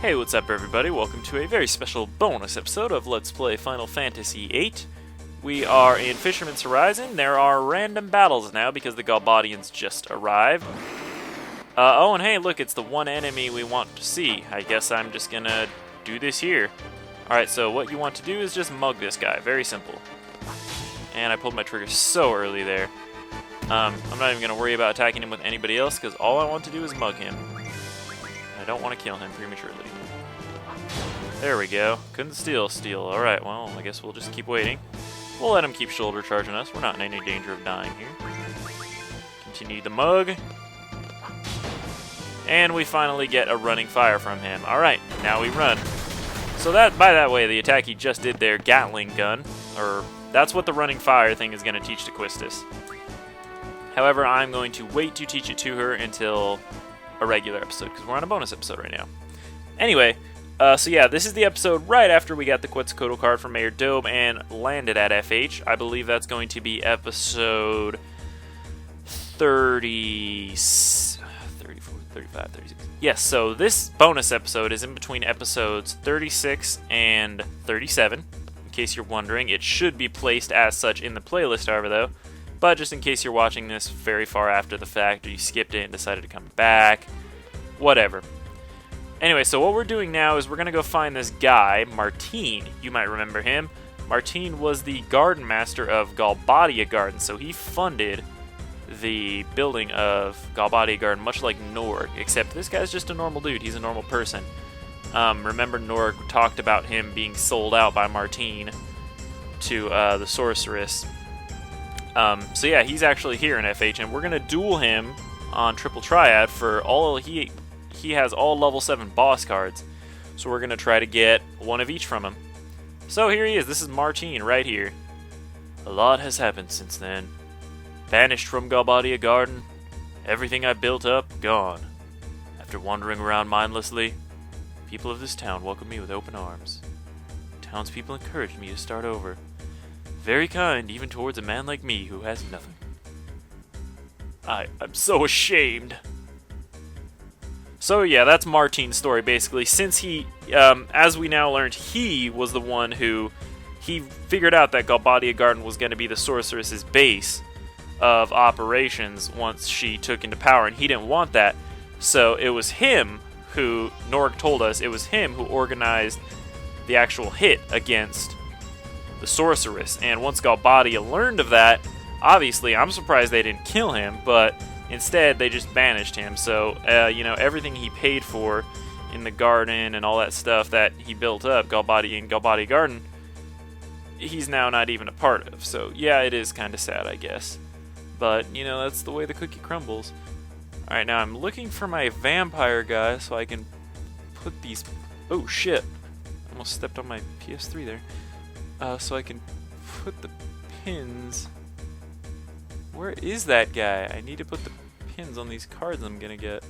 Hey, what's up everybody? Welcome to a very special bonus episode of Let's Play Final Fantasy VIII. We are in Fisherman's Horizon. There are random battles now because the Galbadians just arrived. Oh, and hey, look, it's the one enemy we want to see. I guess I'm just gonna do this here. Alright, so what you want to do is just mug this guy. Very simple. And I pulled my trigger so early there. I'm not even gonna worry about attacking him with anybody else because all I want to do is mug him. I don't want to kill him prematurely. There we go. Couldn't steal. Alright, well, I guess we'll just keep waiting. We'll let him keep shoulder charging us. We're not in any danger of dying here. Continue the mug. And we finally get a running fire from him. Alright, now we run. So by that way, the attack he just did there, Gatling gun, or that's what the running fire thing is going to teach to Quistis. However, I'm going to wait to teach it to her until a regular episode, because we're on a bonus episode right now. Anyway, so yeah, this is the episode right after we got the Quetzalcoatl card from Mayor Dobe and landed at FH. I believe that's going to be episode 34, 35, 36. Yes, so this bonus episode is in between episodes 36 and 37. In case you're wondering, it should be placed as such in the playlist, however, though. But just in case you're watching this very far after the fact, or you skipped it and decided to come back, whatever. Anyway, so what we're doing now is we're going to go find this guy, Martine. You might remember him. Martine was the garden master of Galbadia Garden, so he funded the building of Galbadia Garden, much like Norg, except this guy's just a normal dude. He's a normal person. Remember Norg talked about him being sold out by Martine to the sorceress. So yeah, he's actually here in FH, and we're going to duel him on Triple Triad for all... He has all level 7 boss cards, so we're going to try to get one of each from him. So here he is. This is Martine right here. A lot has happened since then. Banished from Galbadia Garden, everything I built up, gone. After wandering around mindlessly, people of this town welcomed me with open arms. Townspeople encouraged me to start over. Very kind, even towards a man like me who has nothing. I'm so ashamed. So yeah, that's Martine's story basically. Since he, as we now learned, he was the one who, he figured out that Galbadia Garden was going to be the sorceress's base of operations once she took into power, and he didn't want that. So it was him who, Norg told us, it was him who organized the actual hit against the sorceress. And once Galbadia learned of that, obviously, I'm surprised they didn't kill him, but instead they just banished him. So, everything he paid for in the garden and all that stuff that he built up, Galbadia and Galbadia Garden, he's now not even a part of. So, yeah, it is kind of sad, I guess. But, that's the way the cookie crumbles. Alright, now I'm looking for my vampire guy so I can put these... Oh, shit. Almost stepped on my PS3 there. So I can put the pins... Where is that guy? I need to put the pins on these cards I'm gonna get.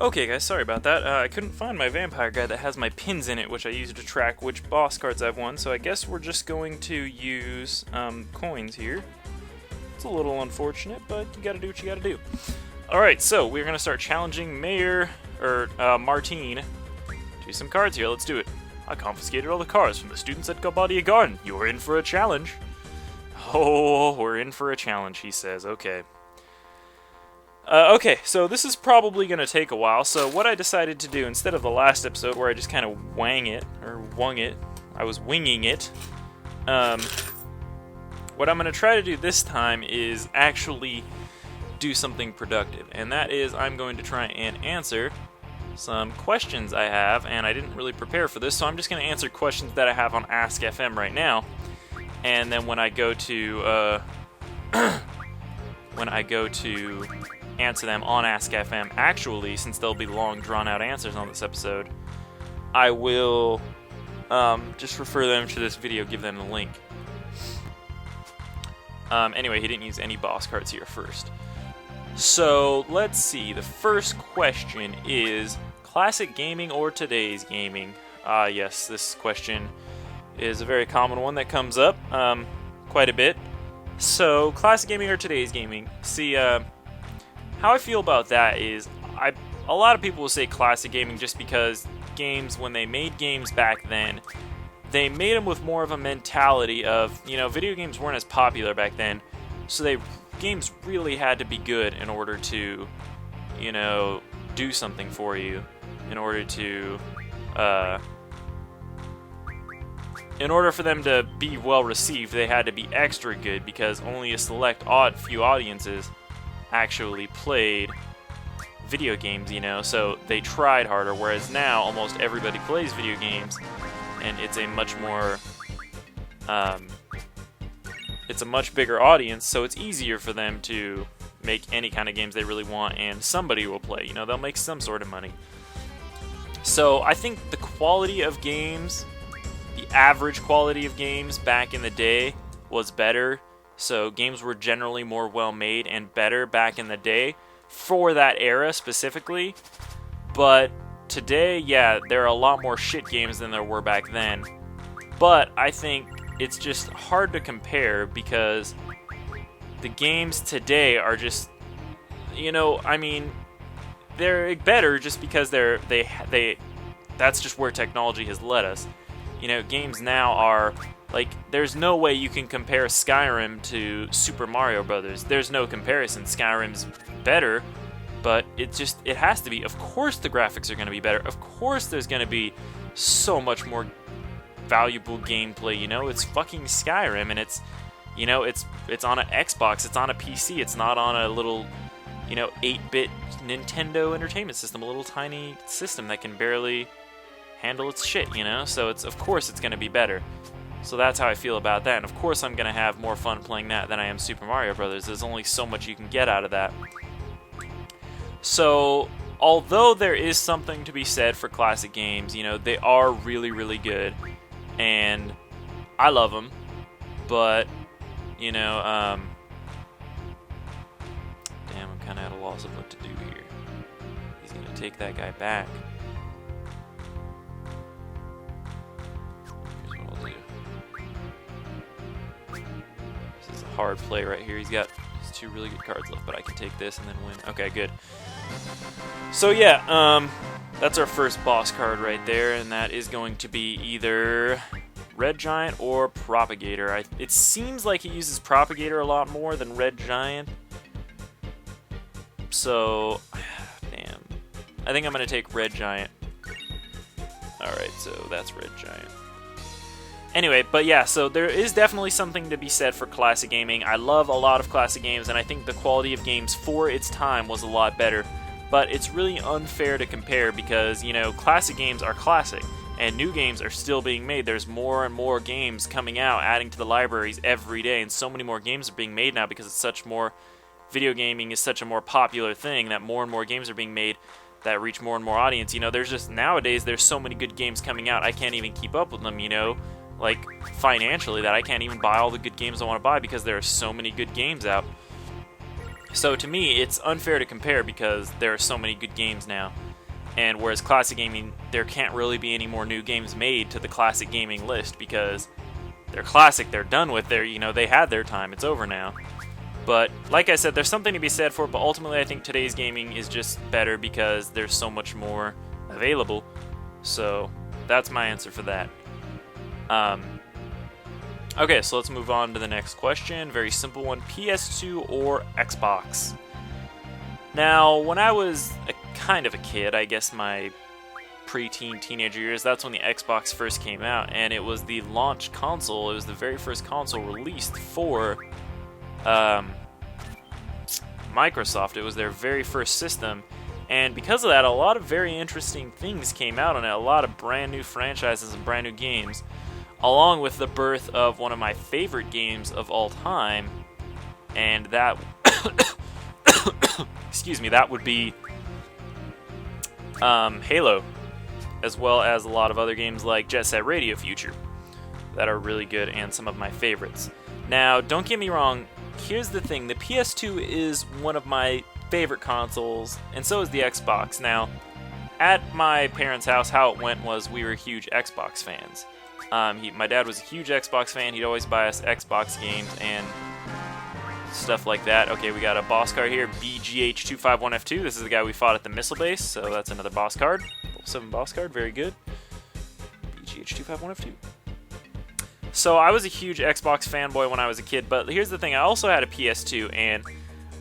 Okay guys, sorry about that. I couldn't find my vampire guy that has my pins in it, which I use to track which boss cards I've won, so I guess we're just going to use coins here. It's a little unfortunate, but you gotta do what you gotta do. Alright, so we're gonna start challenging Martine to some cards here. Let's do it. I confiscated all the cards from the students at Galbadia Garden. You're in for a challenge. Oh, we're in for a challenge, he says. Okay. Okay, so this is probably going to take a while. So what I decided to do, instead of the last episode where I just kind of wung it, I was winging it. What I'm going to try to do this time is actually do something productive. And that is, I'm going to try and answer some questions I have. And I didn't really prepare for this, so I'm just going to answer questions that I have on Ask FM right now. And then when I go to answer them on Ask FM, actually, since there'll be long, drawn-out answers on this episode, I will just refer them to this video, give them the link. Anyway, he didn't use any boss cards here first. So, let's see. The first question is, classic gaming or today's gaming? Yes, this question is a very common one that comes up quite a bit. So, classic gaming or today's gaming? See, how I feel about that is, a lot of people will say classic gaming just because games, when they made games back then, they made them with more of a mentality of, you know, video games weren't as popular back then, so games really had to be good in order to, you know, do something for you, in order for them to be well received, they had to be extra good because only a select few audiences actually played video games, you know, so they tried harder, whereas now almost everybody plays video games, and it's a much more, it's a much bigger audience, so it's easier for them to make any kind of games they really want, and somebody will play, you know, they'll make some sort of money. So I think the quality of games, the average quality of games back in the day was better, so games were generally more well made and better back in the day, for that era specifically, but today, yeah, there are a lot more shit games than there were back then, but I think it's just hard to compare because the games today are just, you know, I mean, they're better just because that's just where technology has led us. You know, games now are, like, there's no way you can compare Skyrim to Super Mario Brothers. There's no comparison. Skyrim's better, but it has to be. Of course the graphics are going to be better. Of course there's going to be so much more valuable gameplay, you know? It's fucking Skyrim, and it's, you know, it's on an Xbox, it's on a PC, it's not on a little, you know, 8-bit Nintendo Entertainment System, a little tiny system that can barely handle its shit, you know? So of course it's going to be better. So that's how I feel about that, and of course I'm going to have more fun playing that than I am Super Mario Brothers. There's only so much you can get out of that. So, although there is something to be said for classic games, you know, they are really, really good, and I love them, but, you know, damn, I'm kind of at a loss of what to do here. He's going to take that guy back. Here's what I'll do. This is a hard play right here. He's 2 really good cards left, but I can take this and then win. Okay, good. So yeah, that's our first boss card right there, and that is going to be either Red Giant or Propagator. It seems like he uses Propagator a lot more than Red Giant. So, damn. I think I'm going to take Red Giant. Alright, so that's Red Giant. Anyway, but yeah, so there is definitely something to be said for classic gaming. I love a lot of classic games, and I think the quality of games for its time was a lot better. But it's really unfair to compare because, you know, classic games are classic, and new games are still being made. There's more and more games coming out, adding to the libraries every day, and so many more games are being made now because video gaming is such a more popular thing that more and more games are being made that reach more and more audience. You know, nowadays there's so many good games coming out, I can't even keep up with them, you know? Like, financially, that I can't even buy all the good games I want to buy because there are so many good games out. So to me, it's unfair to compare because there are so many good games now. And whereas classic gaming, there can't really be any more new games made to the classic gaming list because they're classic, they're done with, they had their time, it's over now. But like I said, there's something to be said for it, but ultimately I think today's gaming is just better because there's so much more available. So that's my answer for that. Okay, so let's move on to the next question. Very simple one. PS2 or Xbox? Now, when I was kind of a kid, I guess my preteen, teenager years, that's when the Xbox first came out, and it was the launch console. It was the very first console released for Microsoft. It was their very first system, and because of that, a lot of very interesting things came out on it. A lot of brand new franchises and brand new games, along with the birth of one of my favorite games of all time, and that excuse me, that would be Halo, as well as a lot of other games like Jet Set Radio Future that are really good and some of my favorites. Now, don't get me wrong, here's the thing, the PS2 is one of my favorite consoles, and so is the Xbox. Now, at my parents' house, how it went was we were huge Xbox fans. My dad was a huge Xbox fan. He'd always buy us Xbox games, and stuff like that. Okay, we got a boss card here, BGH251F2. This is the guy we fought at the missile base, so that's another boss card. Level 7 boss card, very good. BGH251F2. So I was a huge Xbox fanboy when I was a kid, but here's the thing, I also had a PS2, and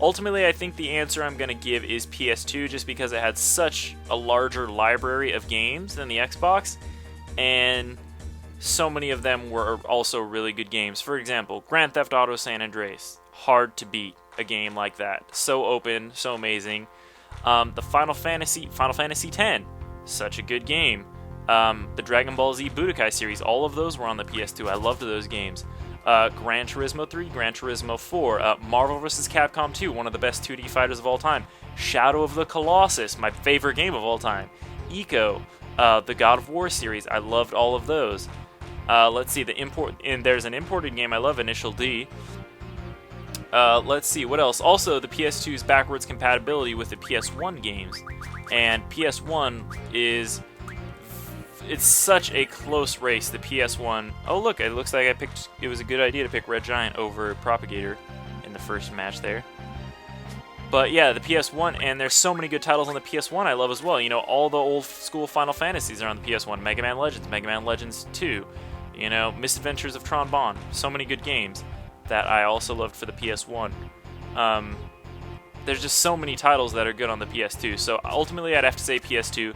ultimately I think the answer I'm going to give is PS2 just because it had such a larger library of games than the Xbox, and so many of them were also really good games. For example, Grand Theft Auto San Andreas. Hard to beat a game like that. So open, so amazing. The Final Fantasy X. Such a good game. The Dragon Ball Z Budokai series. All of those were on the PS2. I loved those games. Gran Turismo 3, Gran Turismo 4, Marvel vs. Capcom 2, one of the best 2D fighters of all time. Shadow of the Colossus, my favorite game of all time. Ico, the God of War series. I loved all of those. Let's see, there's an imported game I love, Initial D. Let's see, what else? Also, the PS2's backwards compatibility with the PS1 games. And PS1 it's such a close race, the PS1. Oh, look, it looks like it was a good idea to pick Red Giant over Propagator in the first match there. But yeah, the PS1, and there's so many good titles on the PS1 I love as well. You know, all the old school Final Fantasies are on the PS1. Mega Man Legends 2. You know, Misadventures of Tron Bonne. So many good games that I also loved for the PS1. There's just so many titles that are good on the PS2. So ultimately, I'd have to say PS2.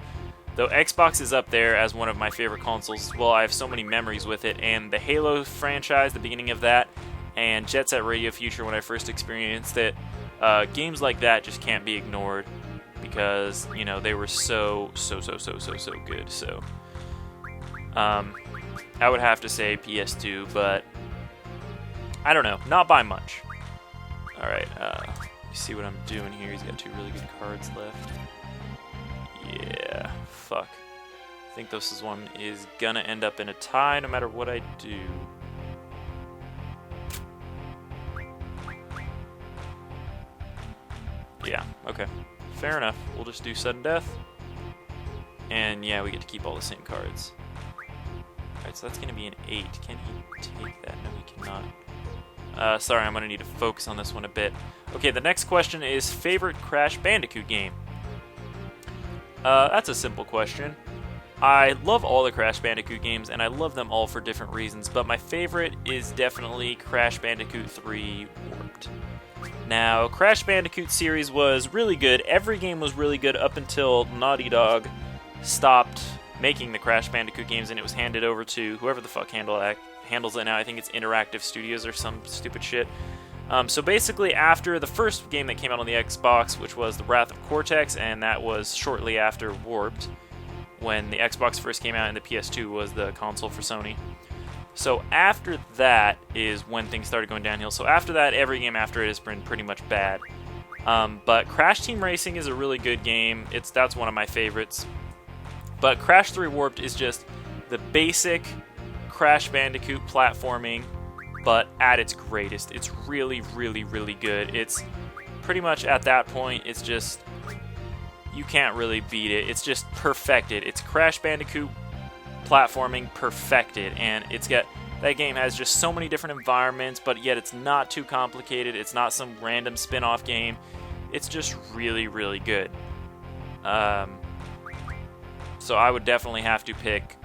Though Xbox is up there as one of my favorite consoles. Well, I have so many memories with it. And the Halo franchise, the beginning of that, and Jet Set Radio Future when I first experienced it. Games like that just can't be ignored because, you know, they were so good. So, I would have to say PS2, but I don't know, not by much. Alright, see what I'm doing here. He's got 2 really good cards left. Yeah, fuck. I think this one is gonna end up in a tie no matter what I do. Yeah, okay. Fair enough. We'll just do sudden death. And yeah, we get to keep all the same cards. Alright, so that's going to be an 8. Can he take that? No, he cannot. Sorry, I'm going to need to focus on this one a bit. Okay, the next question is favorite Crash Bandicoot game. That's a simple question. I love all the Crash Bandicoot games, and I love them all for different reasons, but my favorite is definitely Crash Bandicoot 3 Warped. Now, Crash Bandicoot series was really good. Every game was really good up until Naughty Dog stopped making the Crash Bandicoot games, and it was handed over to whoever the fuck handles it now. I think it's Interactive Studios or some stupid shit. So basically, after the first game that came out on the Xbox, which was The Wrath of Cortex, and that was shortly after Warped, when the Xbox first came out and the PS2 was the console for Sony. So after that is when things started going downhill. So after that, every game after it has been pretty much bad. But Crash Team Racing is a really good game. That's one of my favorites. But Crash 3 Warped is just the basic Crash Bandicoot platforming, but at its greatest. It's really, really, really good. It's pretty much at that point, it's just, you can't really beat it. It's just perfected. It's Crash Bandicoot platforming perfected, and that game has just so many different environments, but yet it's not too complicated. It's not some random spin-off game. It's just really, really good. So I would definitely have to pick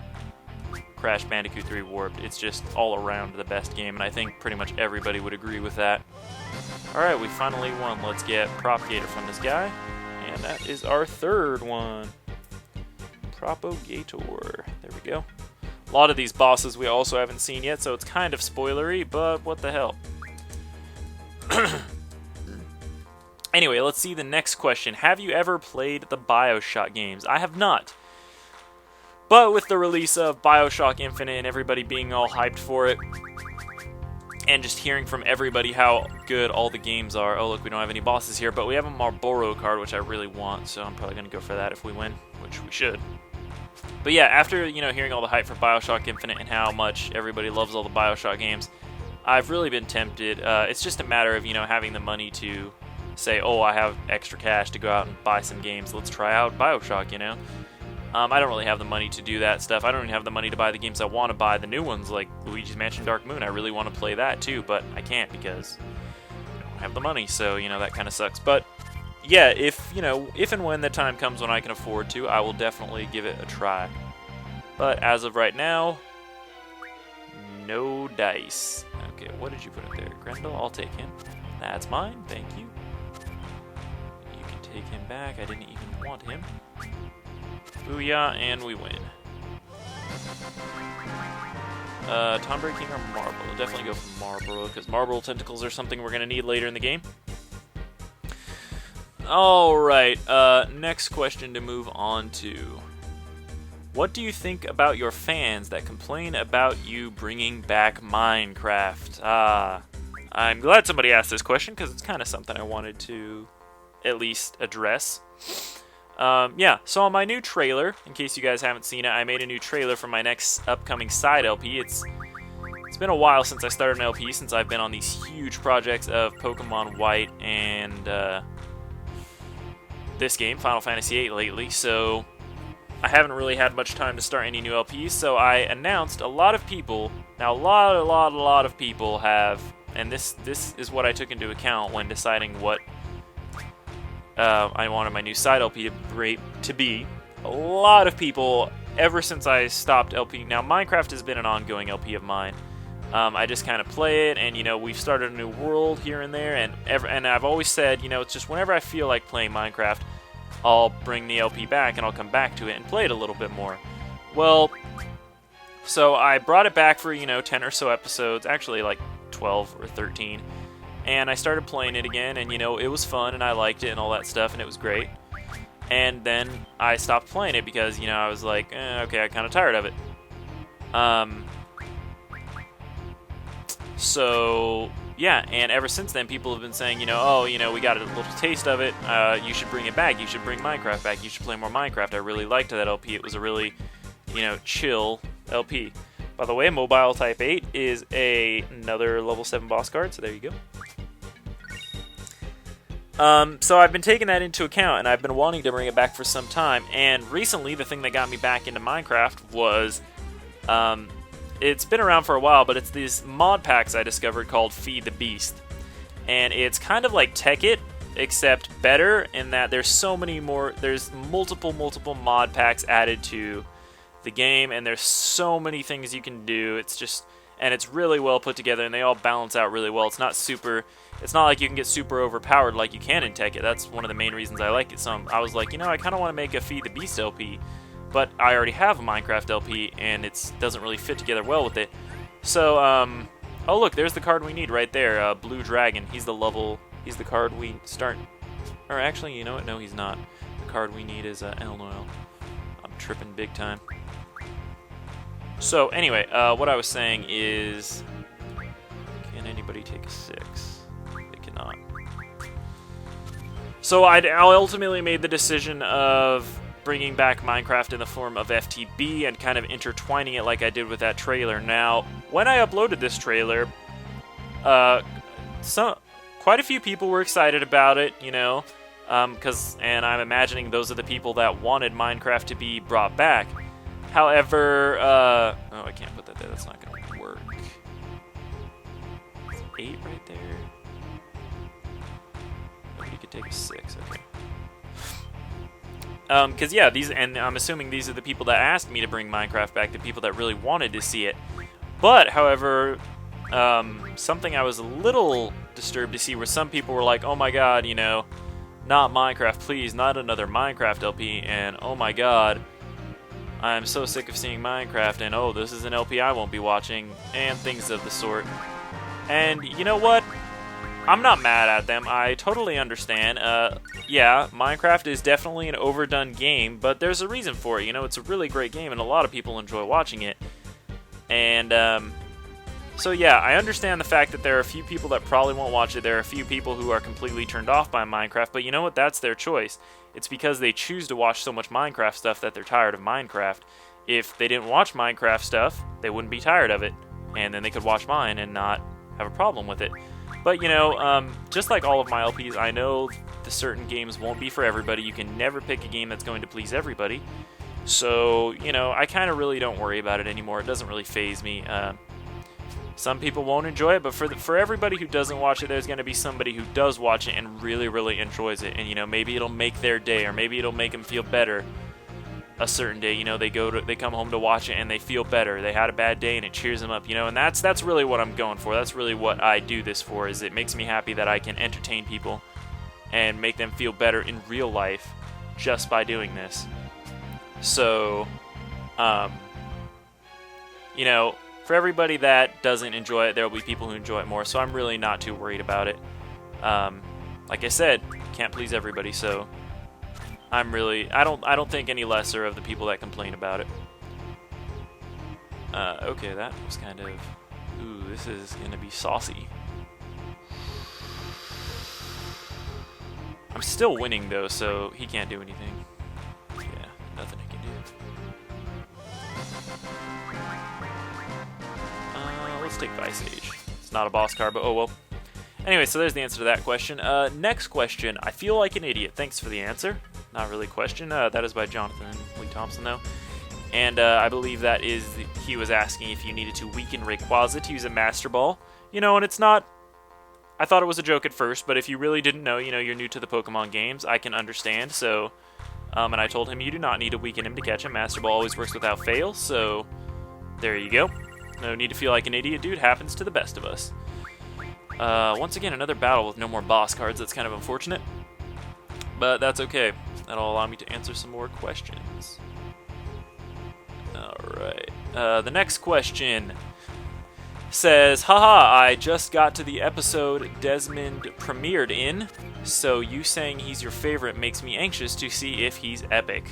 Crash Bandicoot 3 Warped. It's just all around the best game, and I think pretty much everybody would agree with that. Alright, we finally won. Let's get Propagator from this guy, and that is our third one. Propagator. There we go. A lot of these bosses we also haven't seen yet, so it's kind of spoilery, but what the hell. Anyway, let's see the next question. Have you ever played the BioShock games? I have not. But with the release of BioShock Infinite and everybody being all hyped for it, and just hearing from everybody how good all the games are. Oh, look, we don't have any bosses here, but we have a Marlboro card, which I really want, so I'm probably going to go for that if we win, which we should. But yeah, after, hearing all the hype for BioShock Infinite and how much everybody loves all the BioShock games, I've really been tempted. It's just a matter of, having the money to say, oh, I have extra cash to go out and buy some games. Let's try out BioShock, I don't really have the money to do that stuff. I don't even have the money to buy the games I want to buy. The new ones, like Luigi's Mansion Dark Moon, I really want to play that too, but I can't because don't have the money, so, you know, that kind of sucks. But, yeah, if and when the time comes when I can afford to, I will definitely give it a try. But as of right now, no dice. Okay, what did you put up there? Grendel, I'll take him. That's mine, thank you. You can take him back, I didn't even want him. Booyah, and we win. Tom Breaking or Marble? I'll definitely go for Marble, because Marble Tentacles are something we're going to need later in the game. Alright, next question to move on to. What do you think about your fans that complain about you bringing back Minecraft? I'm glad somebody asked this question, because it's kind of something I wanted to at least address. Yeah, so on my new trailer, in case you guys haven't seen it, I made a new trailer for my next upcoming side LP. It's been a while since I started an LP, since I've been on these huge projects of Pokemon White and this game, Final Fantasy VIII, lately, so I haven't really had much time to start any new LPs, so I announced a lot of people, now a lot of people have, and this is what I took into account when deciding what I wanted my new side LP to be. A lot of people, ever since I stopped LP, now Minecraft has been an ongoing LP of mine. I just kind of play it, and you know, we've started a new world here and there, and I've always said, you know, it's just whenever I feel like playing Minecraft, I'll bring the LP back and I'll come back to it and play it a little bit more. Well, so I brought it back for, you know, 10 or so episodes, actually like 12 or 13. And I started playing it again, and you know, it was fun, and I liked it and all that stuff, and it was great. And then I stopped playing it because, you know, I was like, okay, I'm kind of tired of it. So, yeah, and ever since then, people have been saying, you know, oh, you know, we got a little taste of it, you should bring it back, you should bring Minecraft back, you should play more Minecraft. I really liked that LP, it was a really, you know, chill LP. By the way, Mobile Type 8 is another level 7 boss card, so there you go. So I've been taking that into account, and I've been wanting to bring it back for some time, and recently the thing that got me back into Minecraft was, it's been around for a while, but it's these mod packs I discovered called Feed the Beast. And it's kind of like Tekkit, except better in that there's multiple mod packs added to the game, and there's so many things you can do. And it's really well put together, and they all balance out really well. It's not like you can get super overpowered like you can in Tekkit. That's one of the main reasons I like it. So I was like, you know, I kind of want to make a Feed the Beast LP, but I already have a Minecraft LP, and it doesn't really fit together well with it. So, oh look, there's the card we need right there, Blue Dragon. He's the card we start, or actually, you know what, no, he's not. The card we need is Elnoil. I'm tripping big time. So, anyway, what I was saying is, can anybody take a 6? They cannot. So, I ultimately made the decision of bringing back Minecraft in the form of FTB and kind of intertwining it like I did with that trailer. Now, when I uploaded this trailer, quite a few people were excited about it, you know, and I'm imagining those are the people that wanted Minecraft to be brought back. However, oh, I can't put that there, that's not going to work. It's 8 right there. Nobody could take a 6, okay. Because, yeah, and I'm assuming these are the people that asked me to bring Minecraft back, the people that really wanted to see it. But, however, something I was a little disturbed to see were some people were like, oh my god, you know, not Minecraft, please, not another Minecraft LP, and oh my god, I'm so sick of seeing Minecraft, and oh, this is an LP I won't be watching, and things of the sort. And, you know what? I'm not mad at them. I totally understand. Yeah, Minecraft is definitely an overdone game, but there's a reason for it. You know, it's a really great game, and a lot of people enjoy watching it. And, so yeah, I understand the fact that there are a few people that probably won't watch it. There are a few people who are completely turned off by Minecraft, but you know what? That's their choice. It's because they choose to watch so much Minecraft stuff that they're tired of Minecraft. If they didn't watch Minecraft stuff, they wouldn't be tired of it, and then they could watch mine and not have a problem with it. But, you know, just like all of my LPs, I know the certain games won't be for everybody. You can never pick a game that's going to please everybody. So, you know, I kind of really don't worry about it anymore. It doesn't really faze me. Some people won't enjoy it, but for everybody who doesn't watch it, there's going to be somebody who does watch it and really, really enjoys it. And, you know, maybe it'll make their day, or maybe it'll make them feel better a certain day. You know, they come home to watch it and they feel better. They had a bad day and it cheers them up, you know, and that's really what I'm going for. That's really what I do this for, is it makes me happy that I can entertain people and make them feel better in real life just by doing this. So, you know, for everybody that doesn't enjoy it, there will be people who enjoy it more, so I'm really not too worried about it. Like I said, can't please everybody, so I don't think any lesser of the people that complain about it. Okay, that was kind of... Ooh, this is going to be saucy. I'm still winning, though, so he can't do anything. Yeah, nothing he can do. Let's take VIII. It's not a boss card, but oh well. Anyway, so there's the answer to that question. Next question. I feel like an idiot. Thanks for the answer. Not really a question. That is by Jonathan Lee Thompson, though. And I believe that is... he was asking if you needed to weaken Rayquaza to use a Master Ball. You know, and it's not... I thought it was a joke at first, but if you really didn't know, you know, you're new to the Pokemon games, I can understand, so... and I told him you do not need to weaken him to catch him. Master Ball always works without fail, so... there you go. No need to feel like an idiot, dude. Happens to the best of us. Once again, another battle with no more boss cards. That's kind of unfortunate. But that's okay. That'll allow me to answer some more questions. Alright. The next question says, haha, I just got to the episode Desmond premiered in, so you saying he's your favorite makes me anxious to see if he's epic.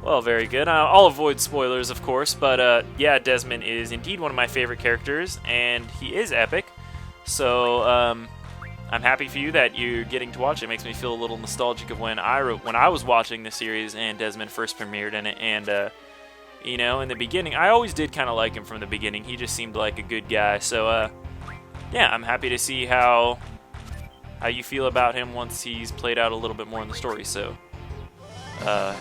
Well, very good. I'll avoid spoilers, of course, but yeah, Desmond is indeed one of my favorite characters, and he is epic. So, I'm happy for you that you're getting to watch it. It makes me feel a little nostalgic of when I was watching the series and Desmond first premiered in it, and, you know, in the beginning, I always did kind of like him from the beginning. He just seemed like a good guy. So, yeah, I'm happy to see how you feel about him once he's played out a little bit more in the story. So, I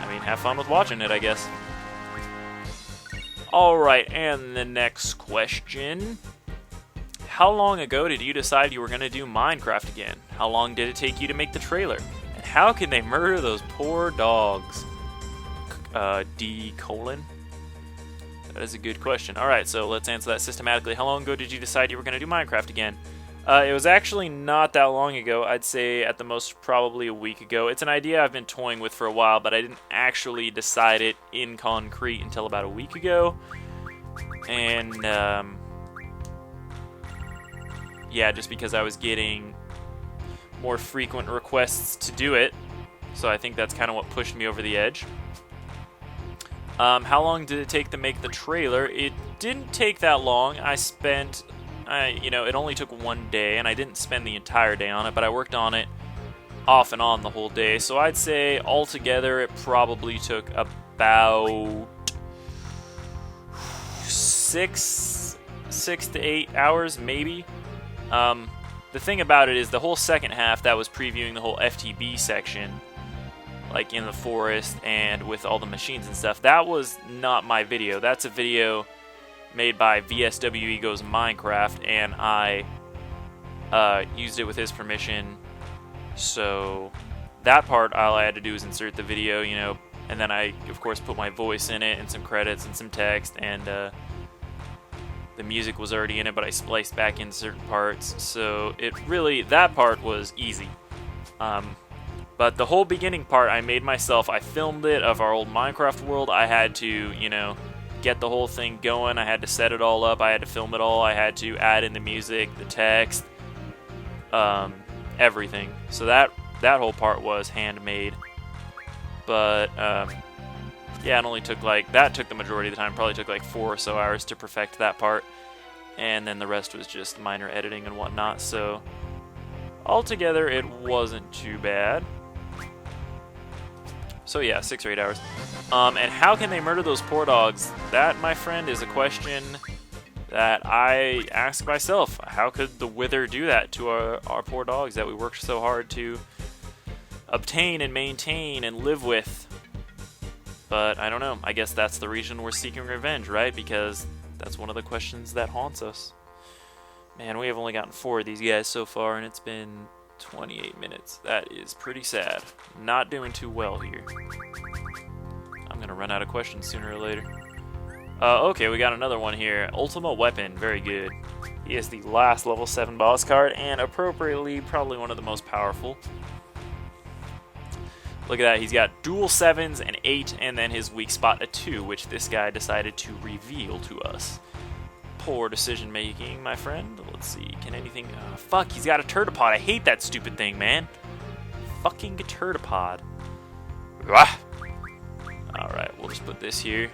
mean, have fun with watching it, I guess. Alright, and the next question. How long ago did you decide you were going to do Minecraft again? How long did it take you to make the trailer? And how can they murder those poor dogs? D colon? That is a good question. Alright, so let's answer that systematically. How long ago did you decide you were going to do Minecraft again? It was actually not that long ago. I'd say at the most probably a week ago. It's an idea I've been toying with for a while, but I didn't actually decide it in concrete until about a week ago. And, yeah, just because I was getting more frequent requests to do it. So I think that's kind of what pushed me over the edge. How long did it take to make the trailer? It didn't take that long. You know, it only took one day, and I didn't spend the entire day on it, but I worked on it off and on the whole day. So I'd say altogether it probably took about 6 to 8 hours, maybe. The thing about it is the whole second half that was previewing the whole FTB section, like in the forest and with all the machines and stuff, that was not my video. That's a video made by VSW Ego's Minecraft, and I used it with his permission. So that part, all I had to do was insert the video, you know, and then I, of course, put my voice in it and some credits and some text, and the music was already in it, but I spliced back in certain parts. So it really, that part was easy. But the whole beginning part I made myself. I filmed it of our old Minecraft world. I had to, you know, get the whole thing going. I had to set it all up. I had to film it all. I had to add in the music, the text, everything. So that whole part was handmade. But yeah, it only took that took the majority of the time. Probably took like 4 or so hours to perfect that part, and then the rest was just minor editing and whatnot. So altogether, it wasn't too bad. So yeah, 6 or 8 hours. And how can they murder those poor dogs? That, my friend, is a question that I ask myself. How could the Wither do that to our poor dogs that we worked so hard to obtain and maintain and live with? But I don't know. I guess that's the reason we're seeking revenge, right? Because That's one of the questions that haunts us. Man, we have only gotten 4 of these guys so far, and it's been 28 minutes. That is pretty sad. Not doing too well here. I'm gonna run out of questions sooner or later. Okay, we got another one here. Ultimate Weapon, very good. He is the last level 7 boss card, and appropriately, probably one of the most powerful. Look at that, he's got dual 7s, an 8, and then his weak spot a 2, which this guy decided to reveal to us. Poor decision making, my friend. Let's see, can anything... fuck, he's got a turtipod. I hate that stupid thing, man. Fucking turtipod. Alright, we'll just put this here.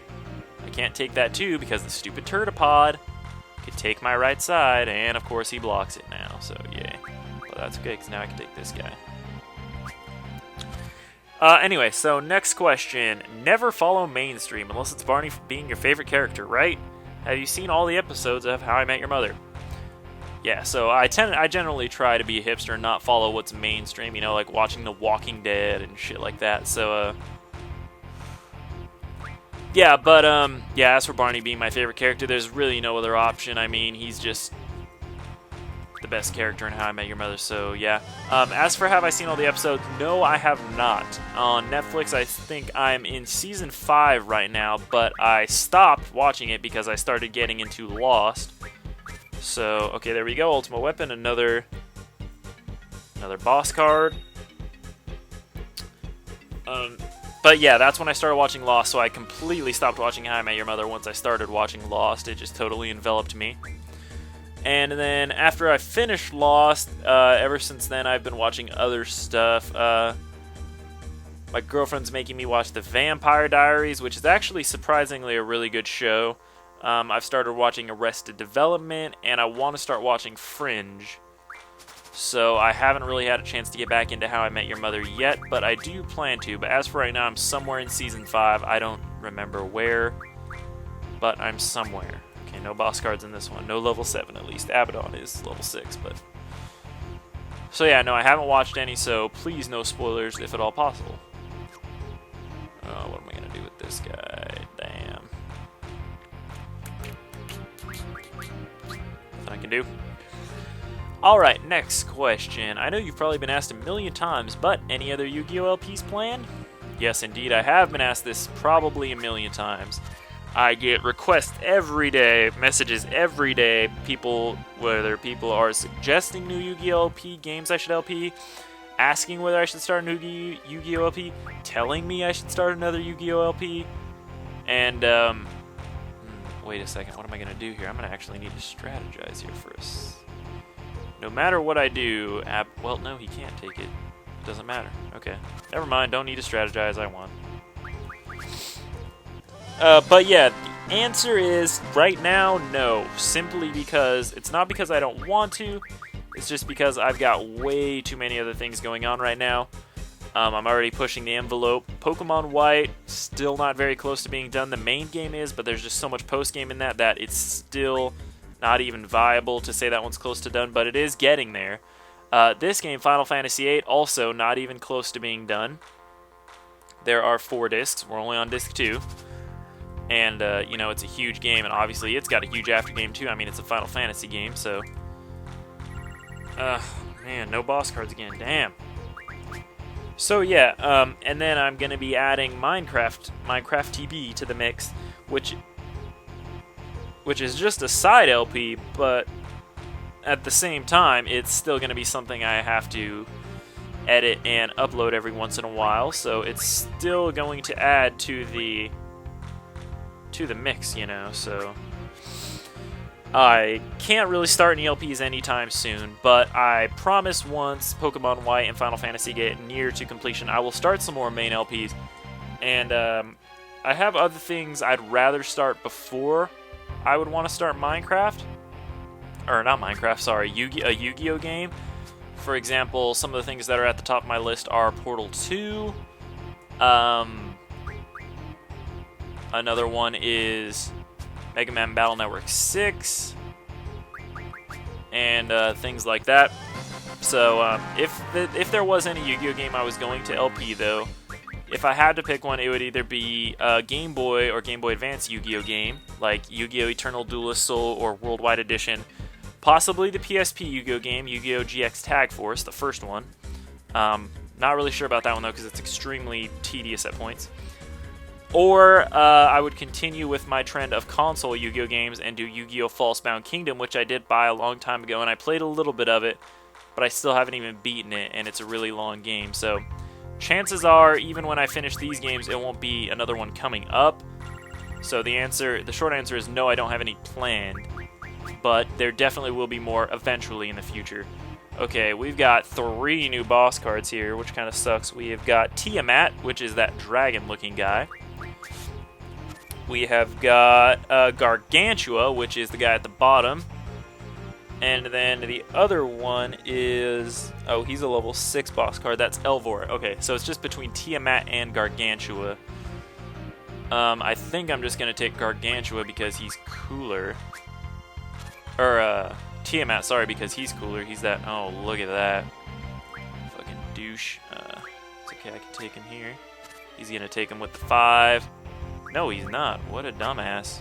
I can't take that too because the stupid turtipod could take my right side, and of course he blocks it now, so yay. But that's okay, because now I can take this guy. Anyway, so next question. Never follow mainstream unless it's Barney being your favorite character, right? Have you seen all the episodes of How I Met Your Mother? Yeah, so I generally try to be a hipster and not follow what's mainstream, you know, like watching The Walking Dead and shit like that, so, yeah, but, yeah, as for Barney being my favorite character, there's really no other option. I mean, he's just the best character in How I Met Your Mother, so, yeah. As for have I seen all the episodes, no, I have not. On Netflix, I think I'm in Season 5 right now, but I stopped watching it because I started getting into Lost. So, okay, there we go, Ultimate Weapon, another boss card. But yeah, that's when I started watching Lost, so I completely stopped watching How I Met Your Mother once I started watching Lost. It just totally enveloped me. And then after I finished Lost, ever since then I've been watching other stuff. My girlfriend's making me watch The Vampire Diaries, which is actually surprisingly a really good show. I've started watching Arrested Development, and I want to start watching Fringe. So I haven't really had a chance to get back into How I Met Your Mother yet, but I do plan to. But as for right now, I'm somewhere in Season 5. I don't remember where, but I'm somewhere. Okay, no boss cards in this one. No level 7, at least. Abaddon is level 6, but... So yeah, no, I haven't watched any, so please no spoilers if at all possible. What am I going to do with this guy? Damn. Nothing I can do. Alright, next question. I know you've probably been asked a million times, but any other Yu-Gi-Oh! LPs planned? Yes, indeed, I have been asked this probably a million times. I get requests every day, messages every day, whether people are suggesting new Yu-Gi-Oh! LP games I should LP, asking whether I should start a new Yu-Gi-Oh! LP, telling me I should start another Yu-Gi-Oh! LP, and, wait a second, what am I going to do here? I'm going to actually need to strategize here first. No matter what I do, well, no, he can't take it. It doesn't matter. Okay. Never mind, don't need to strategize, I won. But yeah, the answer is, right now, no. Simply because, it's not because I don't want to, it's just because I've got way too many other things going on right now. I'm already pushing the envelope. Pokemon White, still not very close to being done. The main game is, but there's just so much post-game in that it's still... not even viable to say that one's close to done, but it is getting there. This game, Final Fantasy VIII, also not even close to being done. There are 4 discs. We're only on disc 2. And, you know, it's a huge game, and obviously it's got a huge aftergame, too. I mean, it's a Final Fantasy game, so... man, no boss cards again. Damn. So, yeah, and then I'm going to be adding Minecraft TB to the mix, which is just a side LP, but at the same time, it's still going to be something I have to edit and upload every once in a while, so it's still going to add to the mix, you know, so I can't really start any LPs anytime soon, but I promise once Pokemon White and Final Fantasy get near to completion, I will start some more main LPs, and I have other things I'd rather start before I would want to start Minecraft, or not Minecraft, sorry, a Yu-Gi-Oh! Game. For example, some of the things that are at the top of my list are Portal 2, another one is Mega Man Battle Network 6, and things like that. So if there was any Yu-Gi-Oh! Game I was going to LP, though, if I had to pick one, it would either be a Game Boy or Game Boy Advance Yu-Gi-Oh game, like Yu-Gi-Oh! Eternal Duelist Soul or Worldwide Edition. Possibly the PSP Yu-Gi-Oh game, Yu-Gi-Oh! GX Tag Force, the first one. Not really sure about that one, though, because it's extremely tedious at points. Or I would continue with my trend of console Yu-Gi-Oh games and do Yu-Gi-Oh! False-Bound Kingdom, which I did buy a long time ago, and I played a little bit of it, but I still haven't even beaten it, and it's a really long game. So chances are, even when I finish these games, it won't be another one coming up. So the short answer is no, I don't have any planned, but there definitely will be more eventually in the future. Okay, we've got 3 new boss cards here, which kind of sucks. We have got Tiamat, which is that dragon-looking guy. We have got Gargantua, which is the guy at the bottom. And then the other one is... oh, he's a level 6 boss card. That's Elvor. Okay, so it's just between Tiamat and Gargantua. I think I'm just going to take Gargantua because he's cooler. Or, Tiamat, sorry, because he's cooler. He's that... oh, look at that. Fucking douche. It's okay, I can take him here. He's going to take him with the 5. No, he's not. What a dumbass.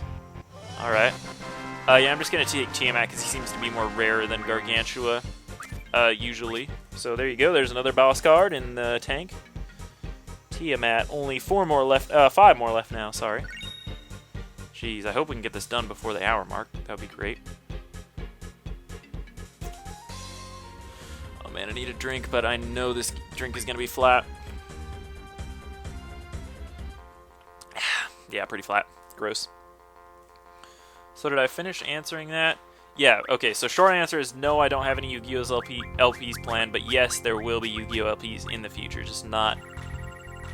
Alright. Yeah, I'm just going to take Tiamat because he seems to be more rare than Gargantua, usually. So there you go. There's another boss card in the tank. Tiamat. Only 4 more left. 5 more left now, sorry. Jeez, I hope we can get this done before the hour mark. That would be great. Oh man, I need a drink, but I know this drink is going to be flat. Yeah, pretty flat. Gross. So did I finish answering that? Yeah, okay, so short answer is no, I don't have any Yu-Gi-Oh! LPs planned, but yes, there will be Yu-Gi-Oh! LPs in the future, just not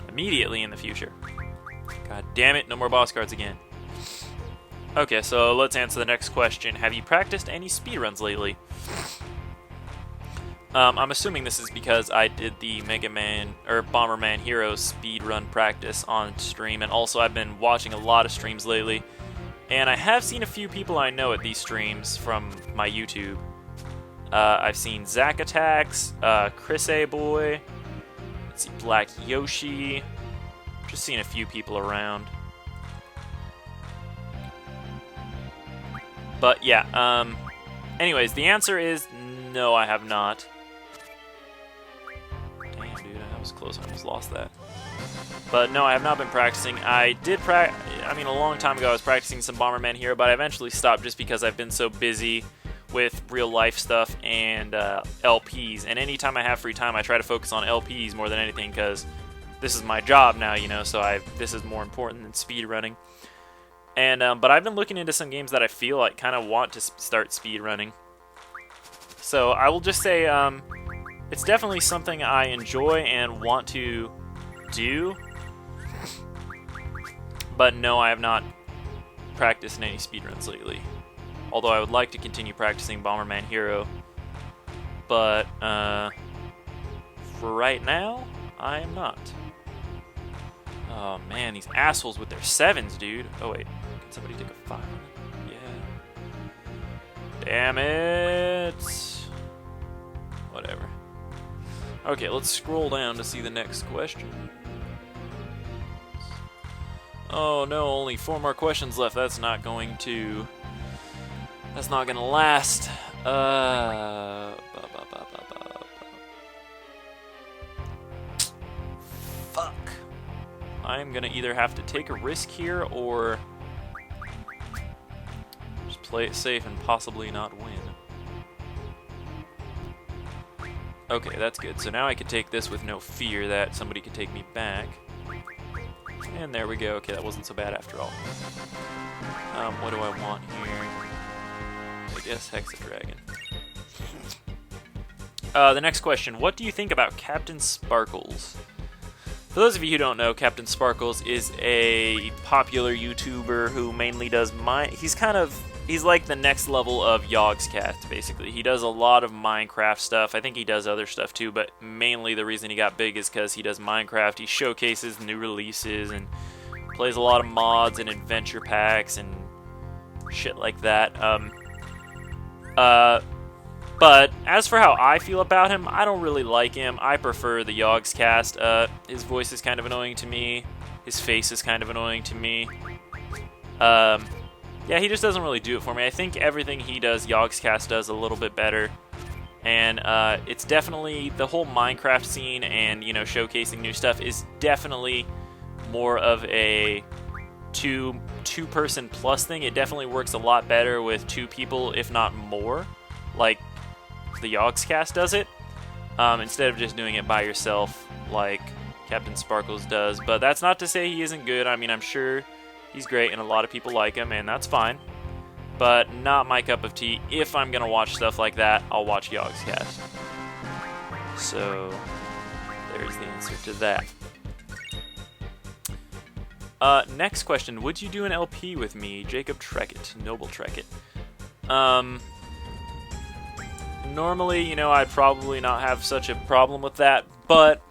immediately in the future. God damn it, no more boss cards again. Okay, so let's answer the next question. Have you practiced any speedruns lately? I'm assuming this is because I did the Mega Man or Bomberman Heroes speedrun practice on stream, and also I've been watching a lot of streams lately, and I have seen a few people I know at these streams from my YouTube. I've seen Zack Attacks, Chris A. Boy, let's see, Black Yoshi, just seen a few people around. But yeah, anyways, the answer is no, I have not. Dude, I was close. I almost lost that. But no, I have not been practicing. I did a long time ago I was practicing some Bomberman Hero, but I eventually stopped just because I've been so busy with real life stuff and LPs. And anytime I have free time, I try to focus on LPs more than anything because this is my job now, you know, so this is more important than speedrunning. And but I've been looking into some games that I feel like kind of want to start speedrunning. So I will just say it's definitely something I enjoy and want to do. But no, I have not practiced in any speedruns lately. Although I would like to continue practicing Bomberman Hero. But for right now, I am not. Oh man, these assholes with their 7s, dude. Oh wait, can somebody take a 5 on it? Yeah. Damn it. Whatever. Okay, let's scroll down to see the next question. Oh no, only 4 more questions left. That's not going to last. Fuck. I'm gonna either have to take a risk here or just play it safe and possibly not win. Okay, that's good. So now I can take this with no fear that somebody could take me back. And there we go. Okay, that wasn't so bad after all. What do I want here? I guess Hexadragon. The next question. What do you think about Captain Sparkles? For those of you who don't know, Captain Sparkles is a popular YouTuber who mainly does he's like the next level of Yogscast, basically. He does a lot of Minecraft stuff. I think he does other stuff too, but mainly the reason he got big is because he does Minecraft. He showcases new releases and plays a lot of mods and adventure packs and shit like that. But as for how I feel about him, I don't really like him. I prefer the Yogscast. His voice is kind of annoying to me. His face is kind of annoying to me. Yeah, he just doesn't really do it for me. I think everything he does, Yogscast does a little bit better. And it's definitely, the whole Minecraft scene and, you know, showcasing new stuff is definitely more of a two-person plus thing. It definitely works a lot better with two people, if not more, like the Yogscast does it, instead of just doing it by yourself like Captain Sparkles does. But that's not to say he isn't good. I mean, I'm sure he's great and a lot of people like him, and that's fine. But not my cup of tea. If I'm going to watch stuff like that, I'll watch Yogscast. So, there's the answer to that. Next question. Would you do an LP with me? Jacob Treckett. Noble Treckett. Normally, you know, I'd probably not have such a problem with that. But,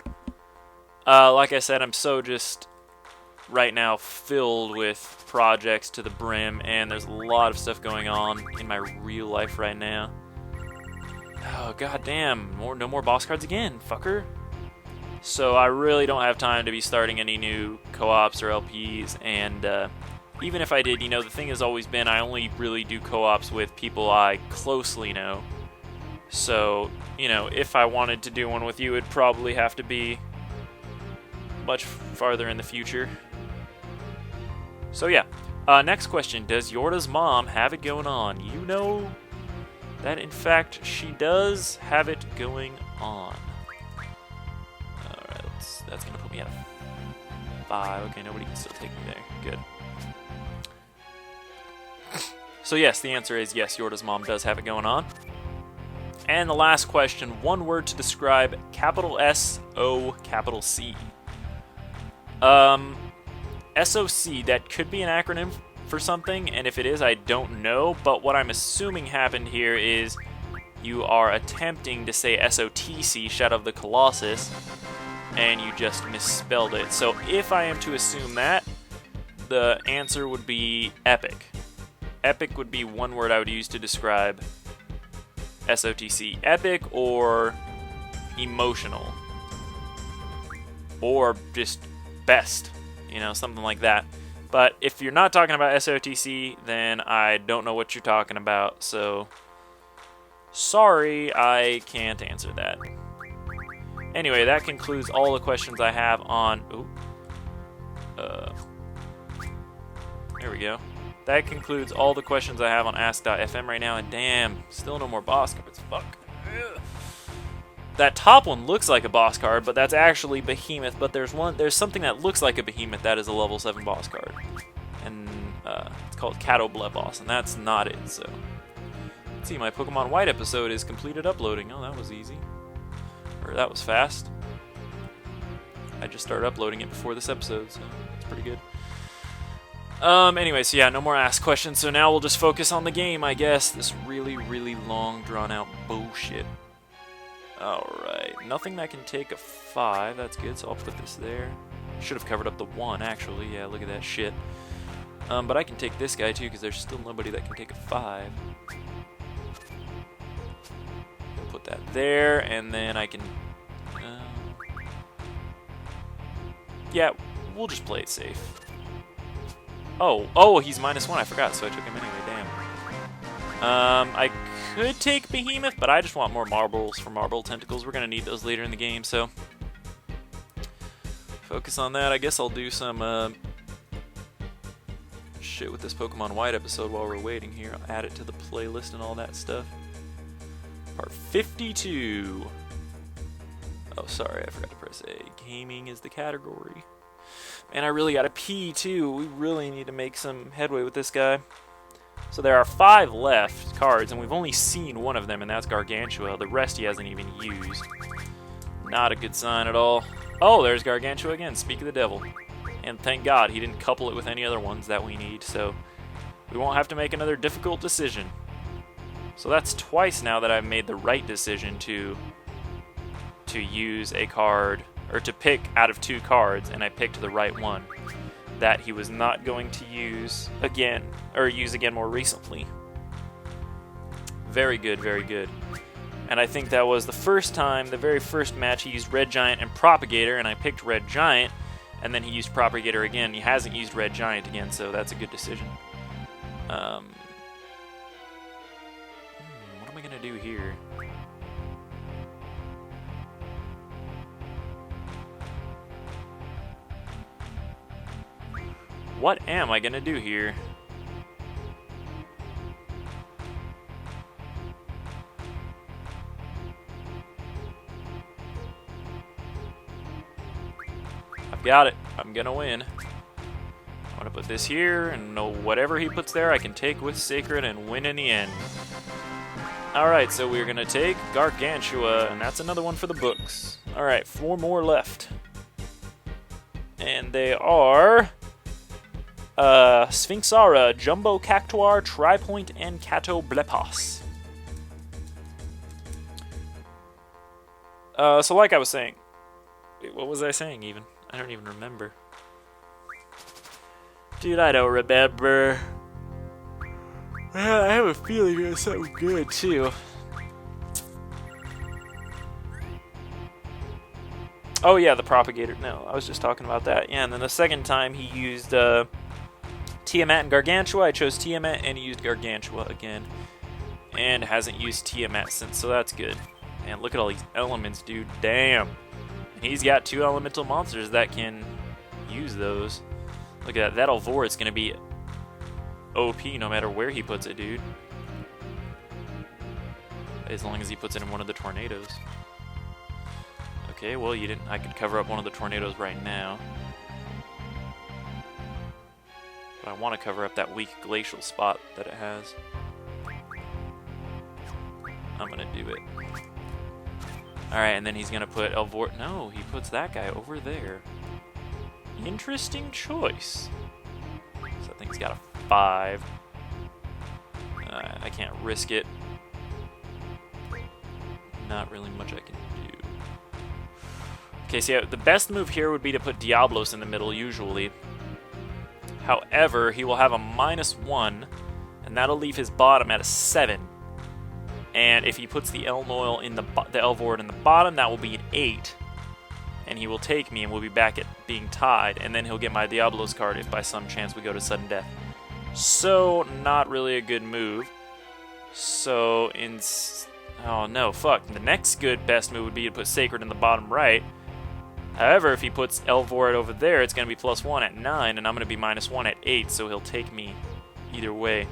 like I said, I'm so just right now filled with projects to the brim, and there's a lot of stuff going on in my real life right now. Oh, goddamn. No more boss cards again, fucker. So I really don't have time to be starting any new co-ops or LPs, and even if I did, you know, the thing has always been I only really do co-ops with people I closely know. So, you know, if I wanted to do one with you, it'd probably have to be much farther in the future. So yeah, next question. Does Yorda's mom have it going on? You know that, in fact, she does have it going on. Alright, that's going to put me at a 5. Okay, nobody can still take me there. Good. So yes, the answer is yes, Yorda's mom does have it going on. And the last question, one word to describe capital S-O, capital C. SOC, that could be an acronym for something, and if it is, I don't know, but what I'm assuming happened here is you are attempting to say SOTC, Shadow of the Colossus, and you just misspelled it. So if I am to assume that, the answer would be epic. Epic would be one word I would use to describe SOTC. Epic or emotional. Or just best. You know, something like that. But if you're not talking about SOTC, then I don't know what you're talking about. So, sorry, I can't answer that. Anyway, that concludes all the questions I have on... there we go. That concludes all the questions I have on Ask.fm right now. And damn, still no more boss cards. Fuck. Ugh. That top one looks like a boss card, but that's actually Behemoth. But there's something that looks like a Behemoth that is a level 7 boss card, and it's called Catoblevos, and that's not it. So, let's see, my Pokemon White episode is completed uploading. Oh, that was easy, or that was fast. I just started uploading it before this episode, so that's pretty good. Anyway, so yeah, no more ask questions. So now we'll just focus on the game, I guess. This really, really long, drawn-out bullshit. Alright, nothing that can take a 5, that's good, so I'll put this there. Should have covered up the 1, actually, yeah, look at that shit. But I can take this guy too, because there's still nobody that can take a 5. I'll put that there, and then I can... yeah, we'll just play it safe. Oh, he's -1, I forgot, so I took him anyway, damn. I could take Behemoth, but I just want more marbles for Marble Tentacles. We're going to need those later in the game, so focus on that. I guess I'll do some shit with this Pokemon White episode while we're waiting here. I'll add it to the playlist and all that stuff. Part 52. Oh, sorry, I forgot to press A. Gaming is the category. Man, I really gotta pee, too. We really need to make some headway with this guy. So there are 5 left cards, and we've only seen one of them, and that's Gargantua. The rest he hasn't even used. Not a good sign at all. Oh, there's Gargantua again. Speak of the devil. And thank God he didn't couple it with any other ones that we need, so we won't have to make another difficult decision. So that's twice now that I've made the right decision to use a card, or to pick out of 2 cards, and I picked the right one that he was not going to use again, or use again more recently. Very good, very good. And I think that was the first time, the very first match, he used Red Giant and Propagator, and I picked Red Giant, and then he used Propagator again. He hasn't used Red Giant again, so that's a good decision. What am I going to do here? What am I going to do here? I've got it. I'm going to win. I'm going to put this here, and whatever he puts there I can take with Sacred and win in the end. Alright, so we're going to take Gargantua, and that's another one for the books. Alright, 4 more left. And they are... Sphinxara, Jumbo Cactuar, Tripoint, and Catoblepos. So like I was saying... Wait, what was I saying even? I don't even remember. Dude, I don't remember. I have a feeling it was something good, too. Oh, yeah, the Propagator. No, I was just talking about that. Yeah, and then the second time he used Tiamat and Gargantua. I chose Tiamat, and he used Gargantua again. And hasn't used Tiamat since, so that's good. And look at all these elements, dude. Damn. And he's got 2 elemental monsters that can use those. Look at that. That Alvorit's going to be OP no matter where he puts it, dude. As long as he puts it in one of the tornadoes. Okay, well, you didn't. I could cover up one of the tornadoes right now. But I want to cover up that weak glacial spot that it has. I'm going to do it. Alright, and then he's going to put Alvort. No, he puts that guy over there. Interesting choice. So I think he's got a 5. I can't risk it. Not really much I can do. Okay, so yeah, the best move here would be to put Diablos in the middle, usually. However, he will have a -1, and that'll leave his bottom at a 7. And if he puts the Elnoil in the Elvord in the bottom, that will be an 8. And he will take me, and we'll be back at being tied. And then he'll get my Diablos card if by some chance we go to sudden death. So, not really a good move. So, oh no, fuck. The next good best move would be to put Sacred in the bottom right. However, if he puts Elvord over there, it's going to be +1 at 9, and I'm going to be -1 at 8, so he'll take me either way.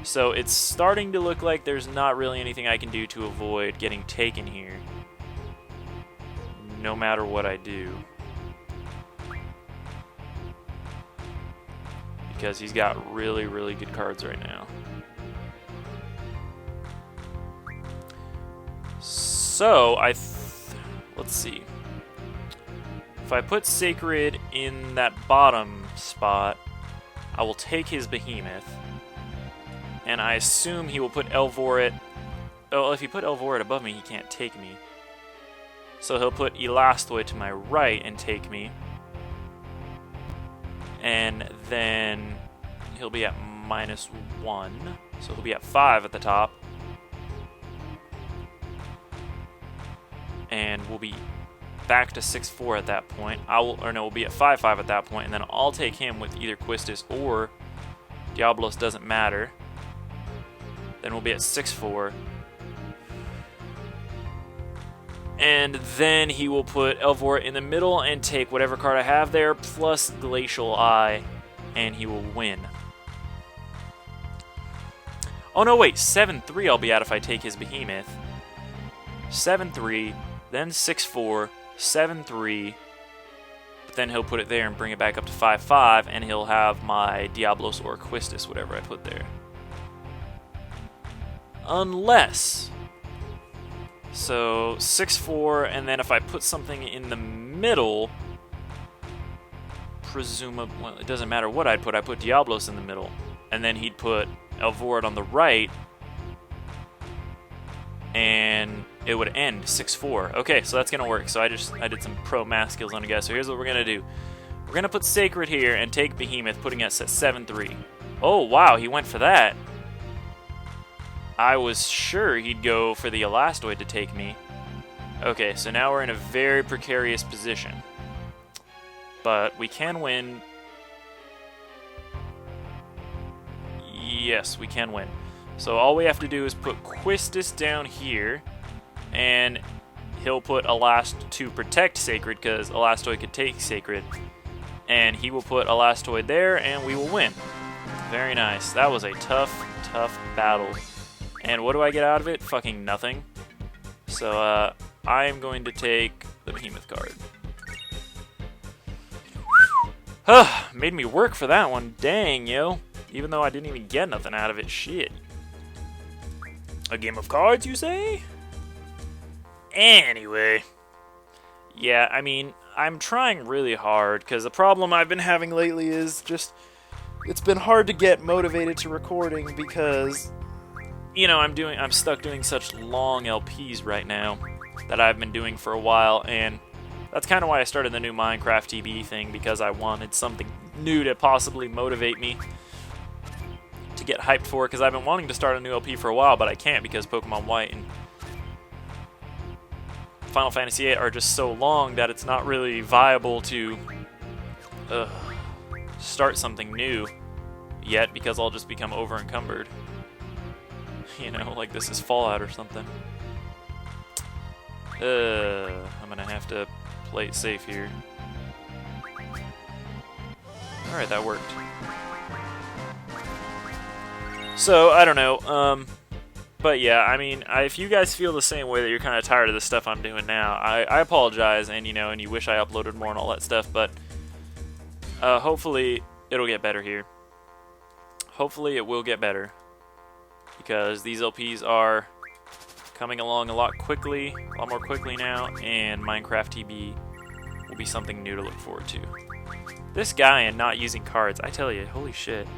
So it's starting to look like there's not really anything I can do to avoid getting taken here. No matter what I do. Because he's got really, really good cards right now. So, let's see. If I put Sacred in that bottom spot, I will take his Behemoth. And I assume he will put Elvorit... Oh, if he put Elvorit above me, he can't take me. So he'll put Elastoid to my right and take me. And then he'll be at -1. So he'll be at 5 at the top. And we'll be back to 6-4 at that point. We'll be at 5-5 at that point, and then I'll take him with either Quistis or Diablos, doesn't matter. Then we'll be at 6-4. And then he will put Elvor in the middle and take whatever card I have there, plus Glacial Eye, and he will win. Oh no, wait, 7-3 I'll be at if I take his Behemoth. 7-3, then 6-4, 7-3, but then he'll put it there and bring it back up to 5-5, and he'll have my Diablos or Quistis, whatever I put there. Unless... So, 6-4, and then if I put something in the middle, presumably, well, it doesn't matter what I'd put. I put Diablos in the middle, and then he'd put Elvorid on the right, and it would end 6-4. Okay, so that's going to work. So I did some pro math skills on you guys. So here's what we're going to do. We're going to put Sacred here and take Behemoth, putting us at 7-3. Oh, wow, he went for that. I was sure he'd go for the Elastoid to take me. Okay, so now we're in a very precarious position. But we can win. Yes, we can win. So all we have to do is put Quistis down here, and he'll put Elast to protect Sacred, because Elastoid could take Sacred. And he will put Elastoid there, and we will win. Very nice. That was a tough battle. And what do I get out of it? Fucking nothing. So, I am going to take the Behemoth card. Made me work for that one. Dang, yo. Even though I didn't even get nothing out of it. Shit. A game of cards, you say? Anyway. Yeah, I mean, I'm trying really hard, because the problem I've been having lately is just, it's been hard to get motivated to recording because, you know, I'm stuck doing such long LPs right now that I've been doing for a while, and that's kind of why I started the new Minecraft TB thing, because I wanted something new to possibly motivate me to get hyped for, because I've been wanting to start a new LP for a while, but I can't because Pokemon White and Final Fantasy VIII are just so long that it's not really viable to start something new yet, because I'll just become over-encumbered. You know, like this is Fallout or something. I'm gonna have to play it safe here. Alright, that worked. So, I don't know, but yeah, I mean, if you guys feel the same way that you're kind of tired of the stuff I'm doing now, I apologize, and you know, and you wish I uploaded more and all that stuff, but hopefully it'll get better here. Hopefully it will get better, because these LPs are coming along a lot more quickly now, and Minecraft TB will be something new to look forward to. This guy and not using cards, I tell you, holy shit.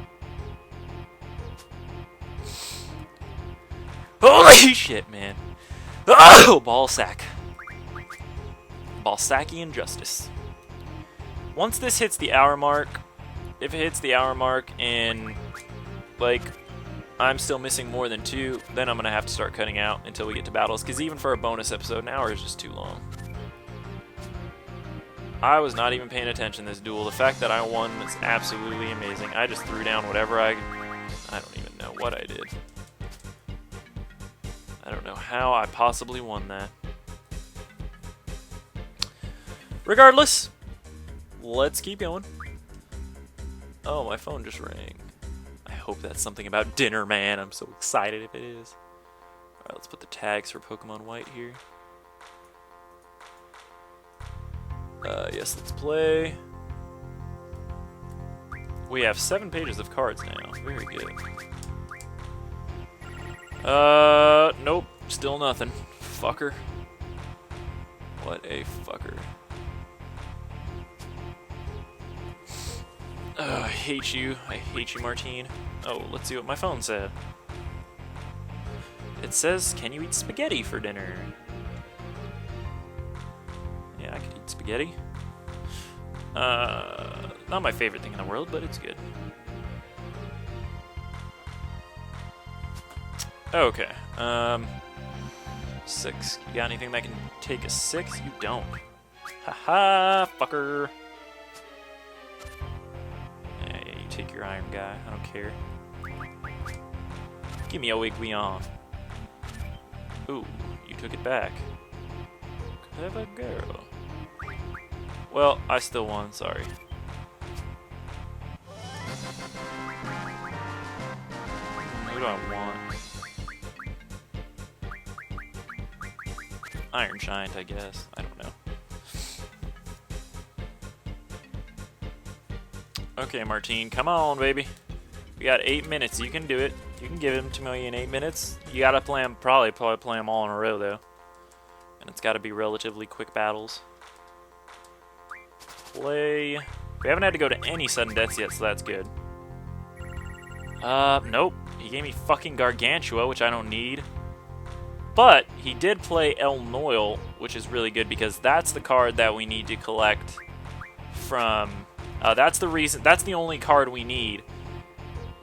Holy shit, man. Oh, ballsack. Ballsackian justice. Once this hits the hour mark, if it hits the hour mark and, like, I'm still missing more than 2, then I'm going to have to start cutting out until we get to battles, because even for a bonus episode, an hour is just too long. I was not even paying attention to this duel. The fact that I won is absolutely amazing. I just threw down whatever I don't even know what I did. I don't know how I possibly won that. Regardless, let's keep going. Oh, my phone just rang. I hope that's something about dinner, man. I'm so excited if it is. Alright, let's put the tags for Pokemon White here. Yes, let's play. We have 7 pages of cards now. Very good. Nope. Still nothing. Fucker. What a fucker. I hate you. I hate you, Martine. Oh, let's see what my phone said. It says, can you eat spaghetti for dinner? Yeah, I could eat spaghetti. Not my favorite thing in the world, but it's good. Okay, 6. You got anything that can take a 6? You don't. Haha, fucker. Yeah, you take your iron guy. I don't care. Give me a Wigglyon. Ooh, you took it back. Clever girl. Well, I still won, sorry. Who do I want? Iron Giant, I guess. I don't know. Okay, Martine, come on, baby. We got 8 minutes. You can do it. You can give him to me in 8 minutes. You gotta play them, probably play them all in a row, though. And it's gotta be relatively quick battles. Play. We haven't had to go to any sudden deaths yet, so that's good. Nope. He gave me fucking Gargantua, which I don't need. But he did play El Noil, which is really good because that's the card that we need to collect from. That's the reason. That's the only card we need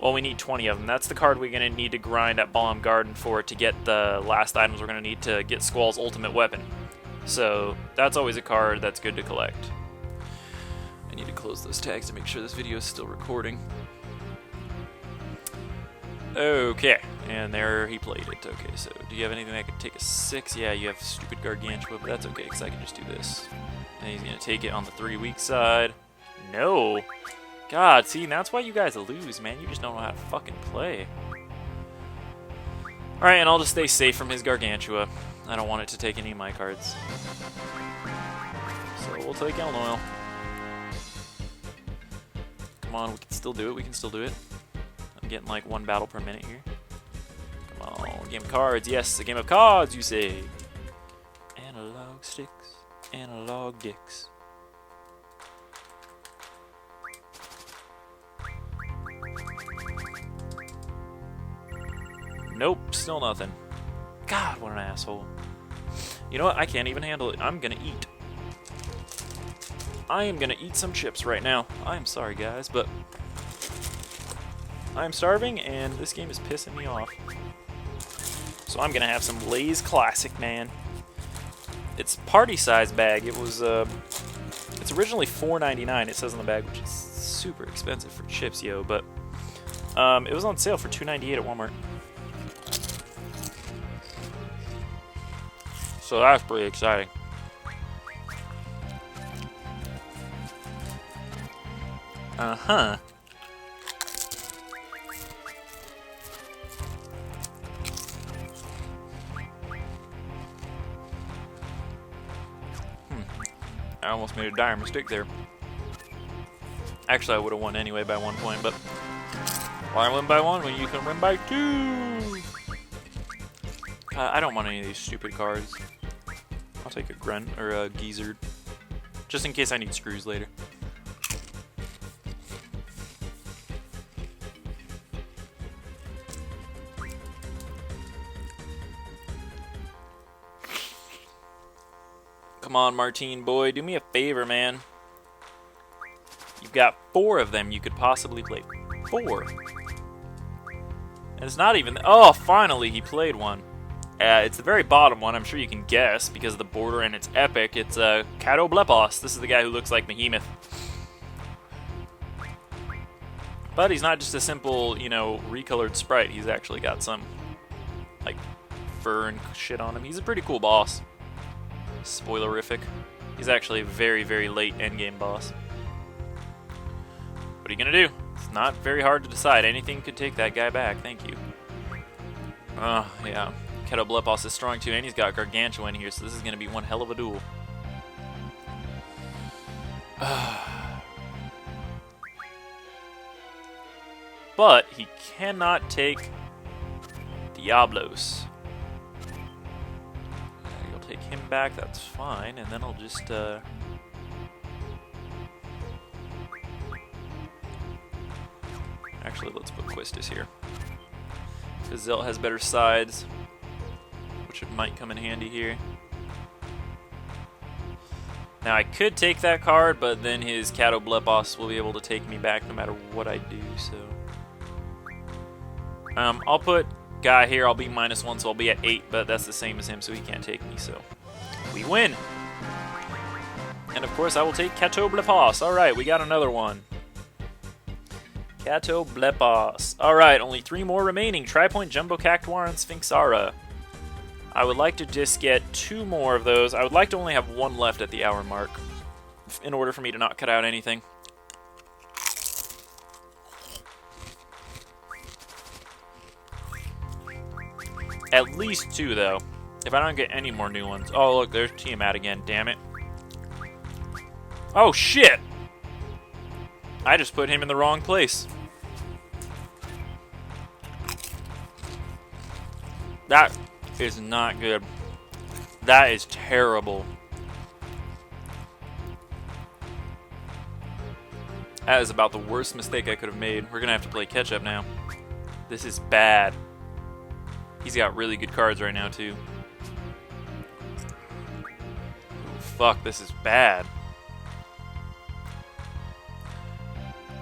Well, we need 20 of them. That's the card we're going to need to grind at Balam Garden for to get the last items we're going to need to get Squall's ultimate weapon. So that's always a card that's good to collect. I need to close those tags to make sure this video is still recording. Okay, and there he played it. Okay, so do you have anything that could take a 6? Yeah, you have stupid Gargantua, but that's okay because I can just do this. And he's going to take it on the 3 weak side. No! God, see, that's why you guys lose, man. You just don't know how to fucking play. Alright, and I'll just stay safe from his Gargantua. I don't want it to take any of my cards. So we'll take Elnoil. Come on, we can still do it. We can still do it. I'm getting like 1 battle per minute here. Come on, game of cards. Yes, a game of cards, you say. Analog sticks, analog dicks. Nope, still nothing. God, what an asshole. You know what? I can't even handle it. I'm gonna eat. I am gonna eat some chips right now. I'm sorry, guys, but I'm starving, and this game is pissing me off. So I'm gonna have some Lay's Classic, man. It's party size bag. It was it's originally $4.99. It says on the bag, which is super expensive for chips, yo. But it was on sale for $2.98 at Walmart. So that's pretty exciting. Uh-huh. I almost made a dire mistake there. Actually, I would have won anyway by 1 point, but why win by 1 when you can win by 2? I don't want any of these stupid cards. I'll take a Grunt or a Geezer, just in case I need screws later. Come on, Martine, boy, do me a favor, man. You've got 4 of them you could possibly play. 4. And it's not even... Oh, finally, he played one. It's the very bottom one, I'm sure you can guess, because of the border and it's epic. It's Catoblepos. This is the guy who looks like Behemoth. But he's not just a simple, you know, recolored sprite. He's actually got some, like, fur and shit on him. He's a pretty cool boss. Spoilerific. He's actually a very, very late endgame boss. What are you gonna do? It's not very hard to decide. Anything could take that guy back. Thank you. Oh, yeah. Catoblepos is strong too, and he's got Gargantuan here, so this is gonna be one hell of a duel. But he cannot take Diablos. You'll take him back, that's fine, and then I'll just actually, let's put Quistis here. Because Zelt has better sides, which it might come in handy here. Now I could take that card, but then his Catoblepos will be able to take me back no matter what I do, so... I'll put Guy here, I'll be -1, so I'll be at 8, but that's the same as him, so he can't take me, so... We win! And of course I will take Catoblepos. Alright, we got another one. Catoblepos. Alright, only 3 more remaining. Tripoint, Jumbo Cactuar, and Sphinxara. I would like to just get 2 more of those. I would like to only have 1 left at the hour mark in order for me to not cut out anything. At least 2, though. If I don't get any more new ones. Oh, look, there's Tiamat again. Damn it. Oh, shit! I just put him in the wrong place. That is not good. That is terrible. That is about the worst mistake I could have made. We're going to have to play catch-up now. This is bad. He's got really good cards right now, too. Ooh, fuck, this is bad.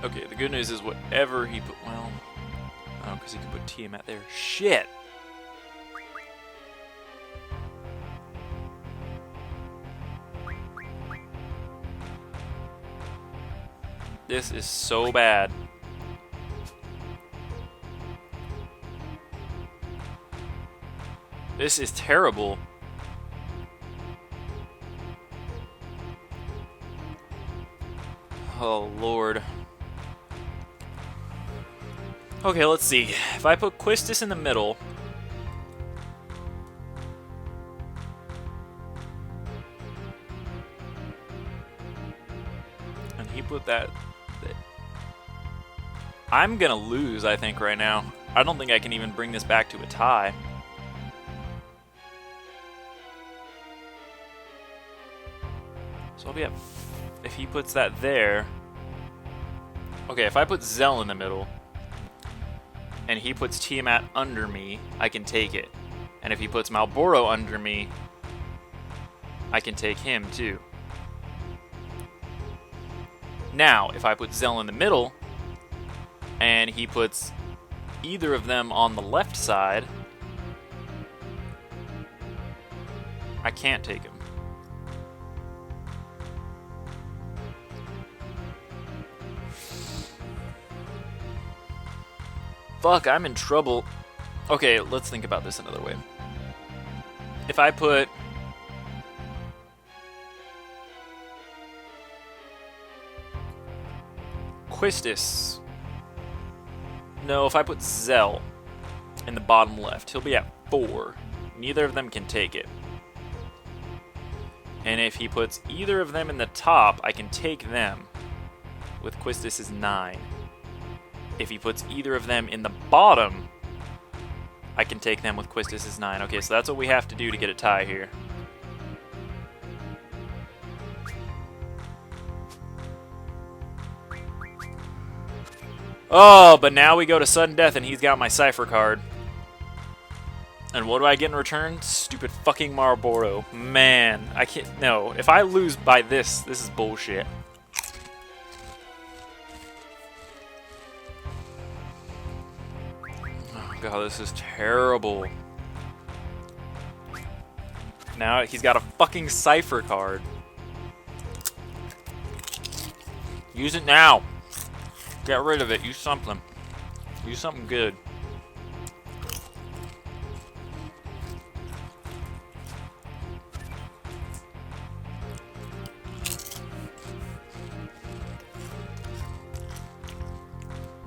Okay, the good news is whatever he put... Well, because he could put Tiamat there. Shit! This is so bad. This is terrible. Oh, Lord. Okay, let's see. If I put Quistis in the middle... and he put that... I'm gonna lose, I think, right now. I don't think I can even bring this back to a tie. So I'll be at... if he puts that there... okay, if I put Zell in the middle, and he puts Tiamat under me, I can take it. And if he puts Malboro under me, I can take him, too. Now, if I put Zell in the middle, and he puts either of them on the left side, I can't take him. Fuck, I'm in trouble. Okay, let's think about this another way. If I put... Quistis... no, if I put Zell in the bottom left, he'll be at 4. Neither of them can take it. And if he puts either of them in the top, I can take them with Quistis' 9. If he puts either of them in the bottom, I can take them with Quistis' 9. Okay, so that's what we have to do to get a tie here. Oh, but now we go to sudden death and he's got my Cypher card. And what do I get in return? Stupid fucking Marlboro. Man, I can't... no, if I lose by this is bullshit. Oh god, this is terrible. Now he's got a fucking Cypher card. Use it now. Get rid of it. Use something. Use something good.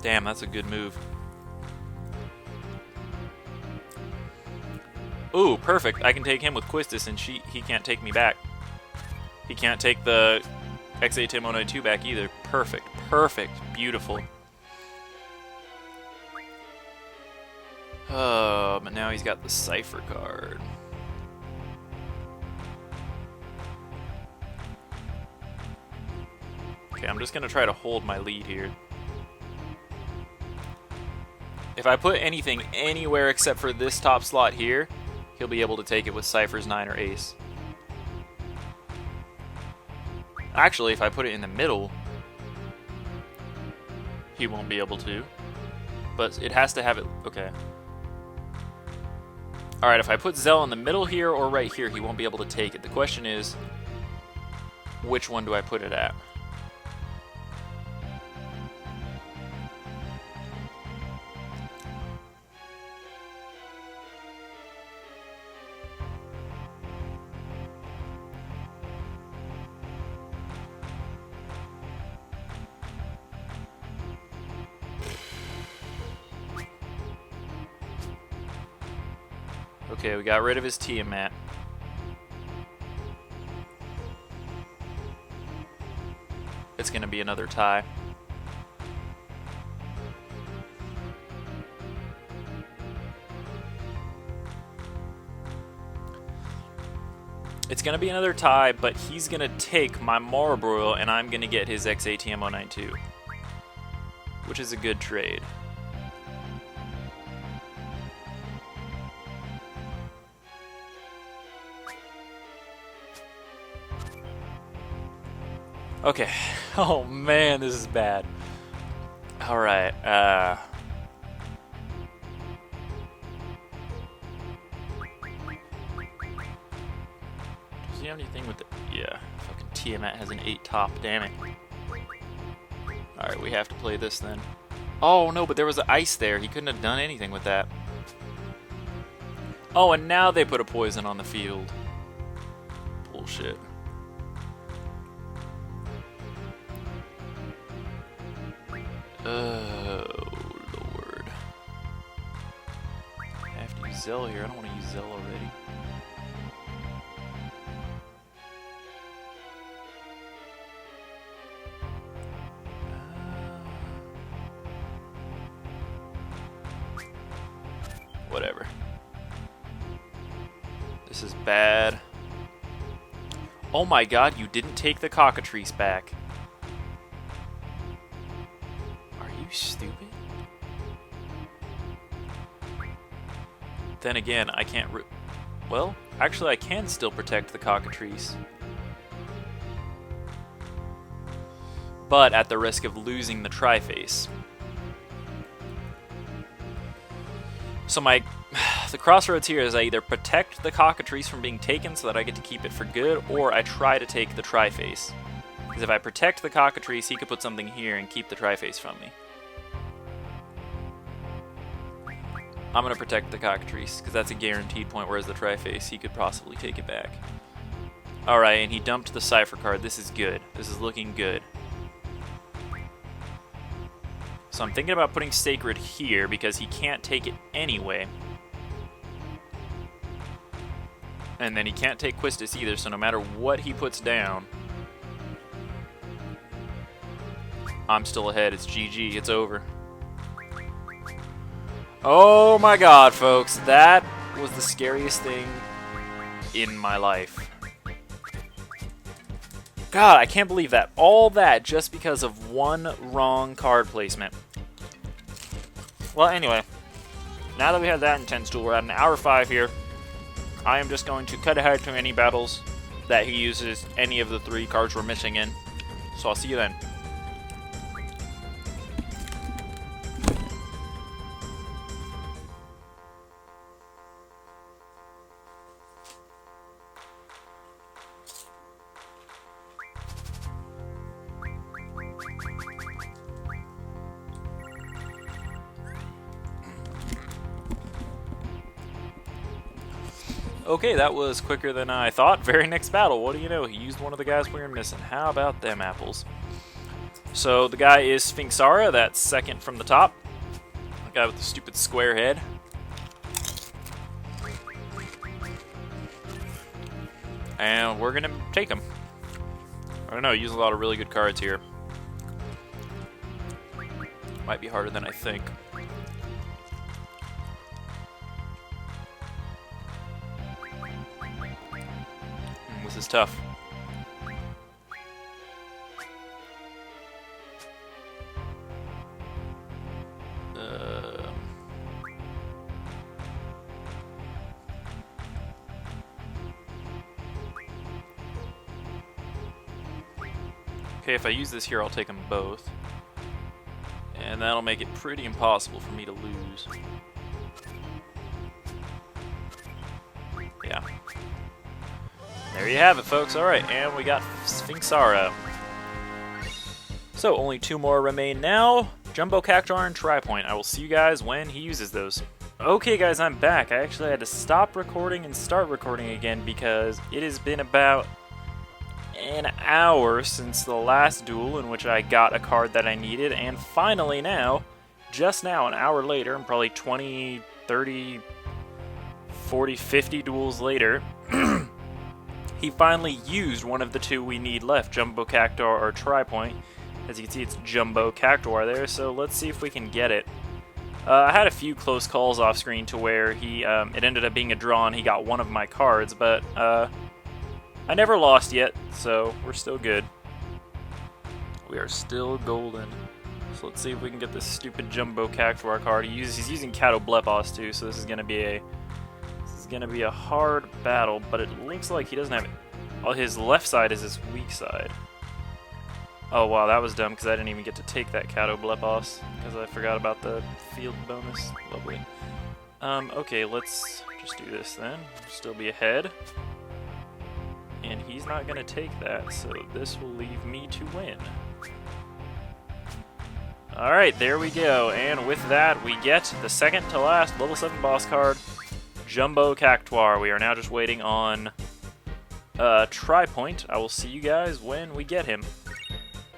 Damn, that's a good move. Ooh, perfect. I can take him with Quistis and he can't take me back. He can't take the XA Tiamat 2 back either. Perfect. Perfect. Beautiful. Oh, but now he's got the Cypher card. Okay, I'm just going to try to hold my lead here. If I put anything anywhere except for this top slot here, he'll be able to take it with Cypher's 9 or Ace. Actually, if I put it in the middle, he won't be able to. But it has to have it... okay. Alright, if I put Zell in the middle here or right here, he won't be able to take it. The question is, which one do I put it at? Okay, we got rid of his Tiamat. It's going to be another tie. It's going to be another tie, but he's going to take my Marlboro and I'm going to get his XA Tiamat 9-2, which is a good trade. Okay. Oh man, this is bad. Alright, Does he have anything with it? Yeah. Fucking Tiamat has an 8 top, damn it. Alright, we have to play this then. Oh no, but there was ice there. He couldn't have done anything with that. Oh, and now they put a poison on the field. Bullshit. Oh, Lord. I have to use Zell here. I don't want to use Zell already. Whatever. This is bad. Oh my god, you didn't take the cockatrice back. Are you stupid? Then again, I can't well, actually I can still protect the cockatrice. But at the risk of losing the Triface. So the crossroads here is I either protect the cockatrice from being taken so that I get to keep it for good, or I try to take the Triface. Because if I protect the cockatrice, he could put something here and keep the Triface from me. I'm going to protect the cockatrice, because that's a guaranteed point, whereas the Triface, he could possibly take it back. Alright, and he dumped the Cypher card. This is good. This is looking good. So I'm thinking about putting Sacred here because he can't take it anyway. And then he can't take Quistis either, so no matter what he puts down, I'm still ahead. It's GG. It's over. Oh my god, folks. That was the scariest thing in my life. God, I can't believe that. All that just because of one wrong card placement. Well, anyway, now that we have that intense duel, we're at an hour 5 here. I am just going to cut ahead to any battles that he uses any of the 3 cards we're missing in. So I'll see you then. Okay, that was quicker than I thought. Very next battle. What do you know? He used one of the guys we were missing. How about them apples? So the guy is Sphinxara. That's second from the top. The guy with the stupid square head. And we're going to take him. I don't know. Use a lot of really good cards here. Might be harder than I think. This is tough. Okay, if I use this here, I'll take them both. And that'll make it pretty impossible for me to lose. Yeah. There you have it, folks. Alright, and we got Sphinxara. So, only 2 more remain now. Jumbo Cactuar and Tripoint. I will see you guys when he uses those. Okay, guys, I'm back. I actually had to stop recording and start recording again because it has been about an hour since the last duel in which I got a card that I needed, and finally now, just now, an hour later, and probably 20, 30, 40, 50 duels later, he finally used one of the 2 we need left, Jumbo Cactuar or Tripoint. As you can see, it's Jumbo Cactuar there, so let's see if we can get it. I had a few close calls off screen to where it ended up being a draw and he got one of my cards, but I never lost yet, so we're still good. We are still golden. So let's see if we can get this stupid Jumbo Cactuar card. He's using Kato Blepos too, so this is gonna be a hard battle, but it looks like he doesn't have it. Oh, his left side is his weak side. Oh wow, that was dumb because I didn't even get to take that Kato Blepos because I forgot about the field bonus. Lovely. Okay, let's just do this then. Still be ahead. and he's not going to take that, so this will leave me to win. Alright, there we go, and with that, we get the second to last level 7 boss card, Jumbo Cactuar. We are now just waiting on Tri-Point. I will see you guys when we get him.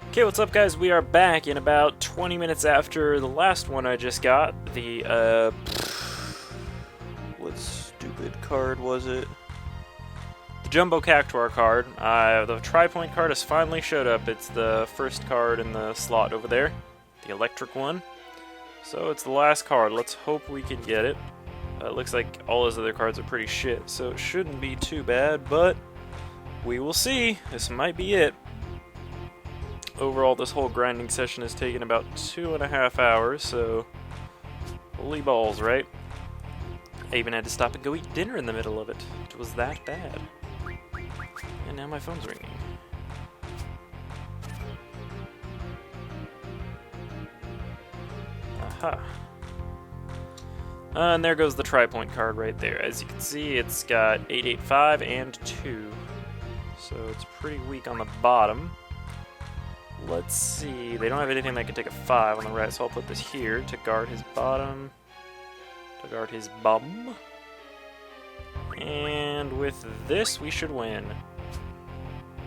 Okay, what's up, guys? We are back in about 20 minutes after the last one I just got. The, what stupid card was it? The Jumbo Cactuar card. The Tri-Point card has finally showed up. It's the first card in the slot over there. The electric one. So it's the last card. Let's hope we can get it. It looks like all his other cards are pretty shit, so it shouldn't be too bad, but we will see. This might be it. Overall, this whole grinding session has taken about 2.5 hours, so holy balls, right? I even had to stop and go eat dinner in the middle of it. It was that bad. And now my phone's ringing. Aha. And there goes the Tri-Point card right there. As you can see, it's got 885 and 2. So it's pretty weak on the bottom. Let's see. They don't have anything that can take a 5 on the right, so I'll put this here to guard his bottom. To guard his bum. And with this, we should win.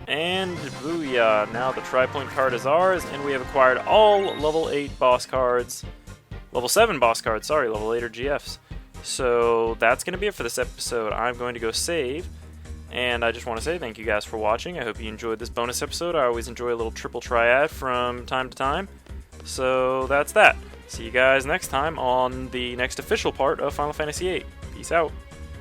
And booyah! Now the Tri-Point card is ours, and we have acquired all level 8 boss cards. Level 7 boss cards, sorry, level 8 are GFs. So that's going to be it for this episode. I'm going to go save, and I just want to say thank you guys for watching. I hope you enjoyed this bonus episode. I always enjoy a little triple triad from time to time. So that's that. See you guys next time on the next official part of Final Fantasy VIII. Peace out.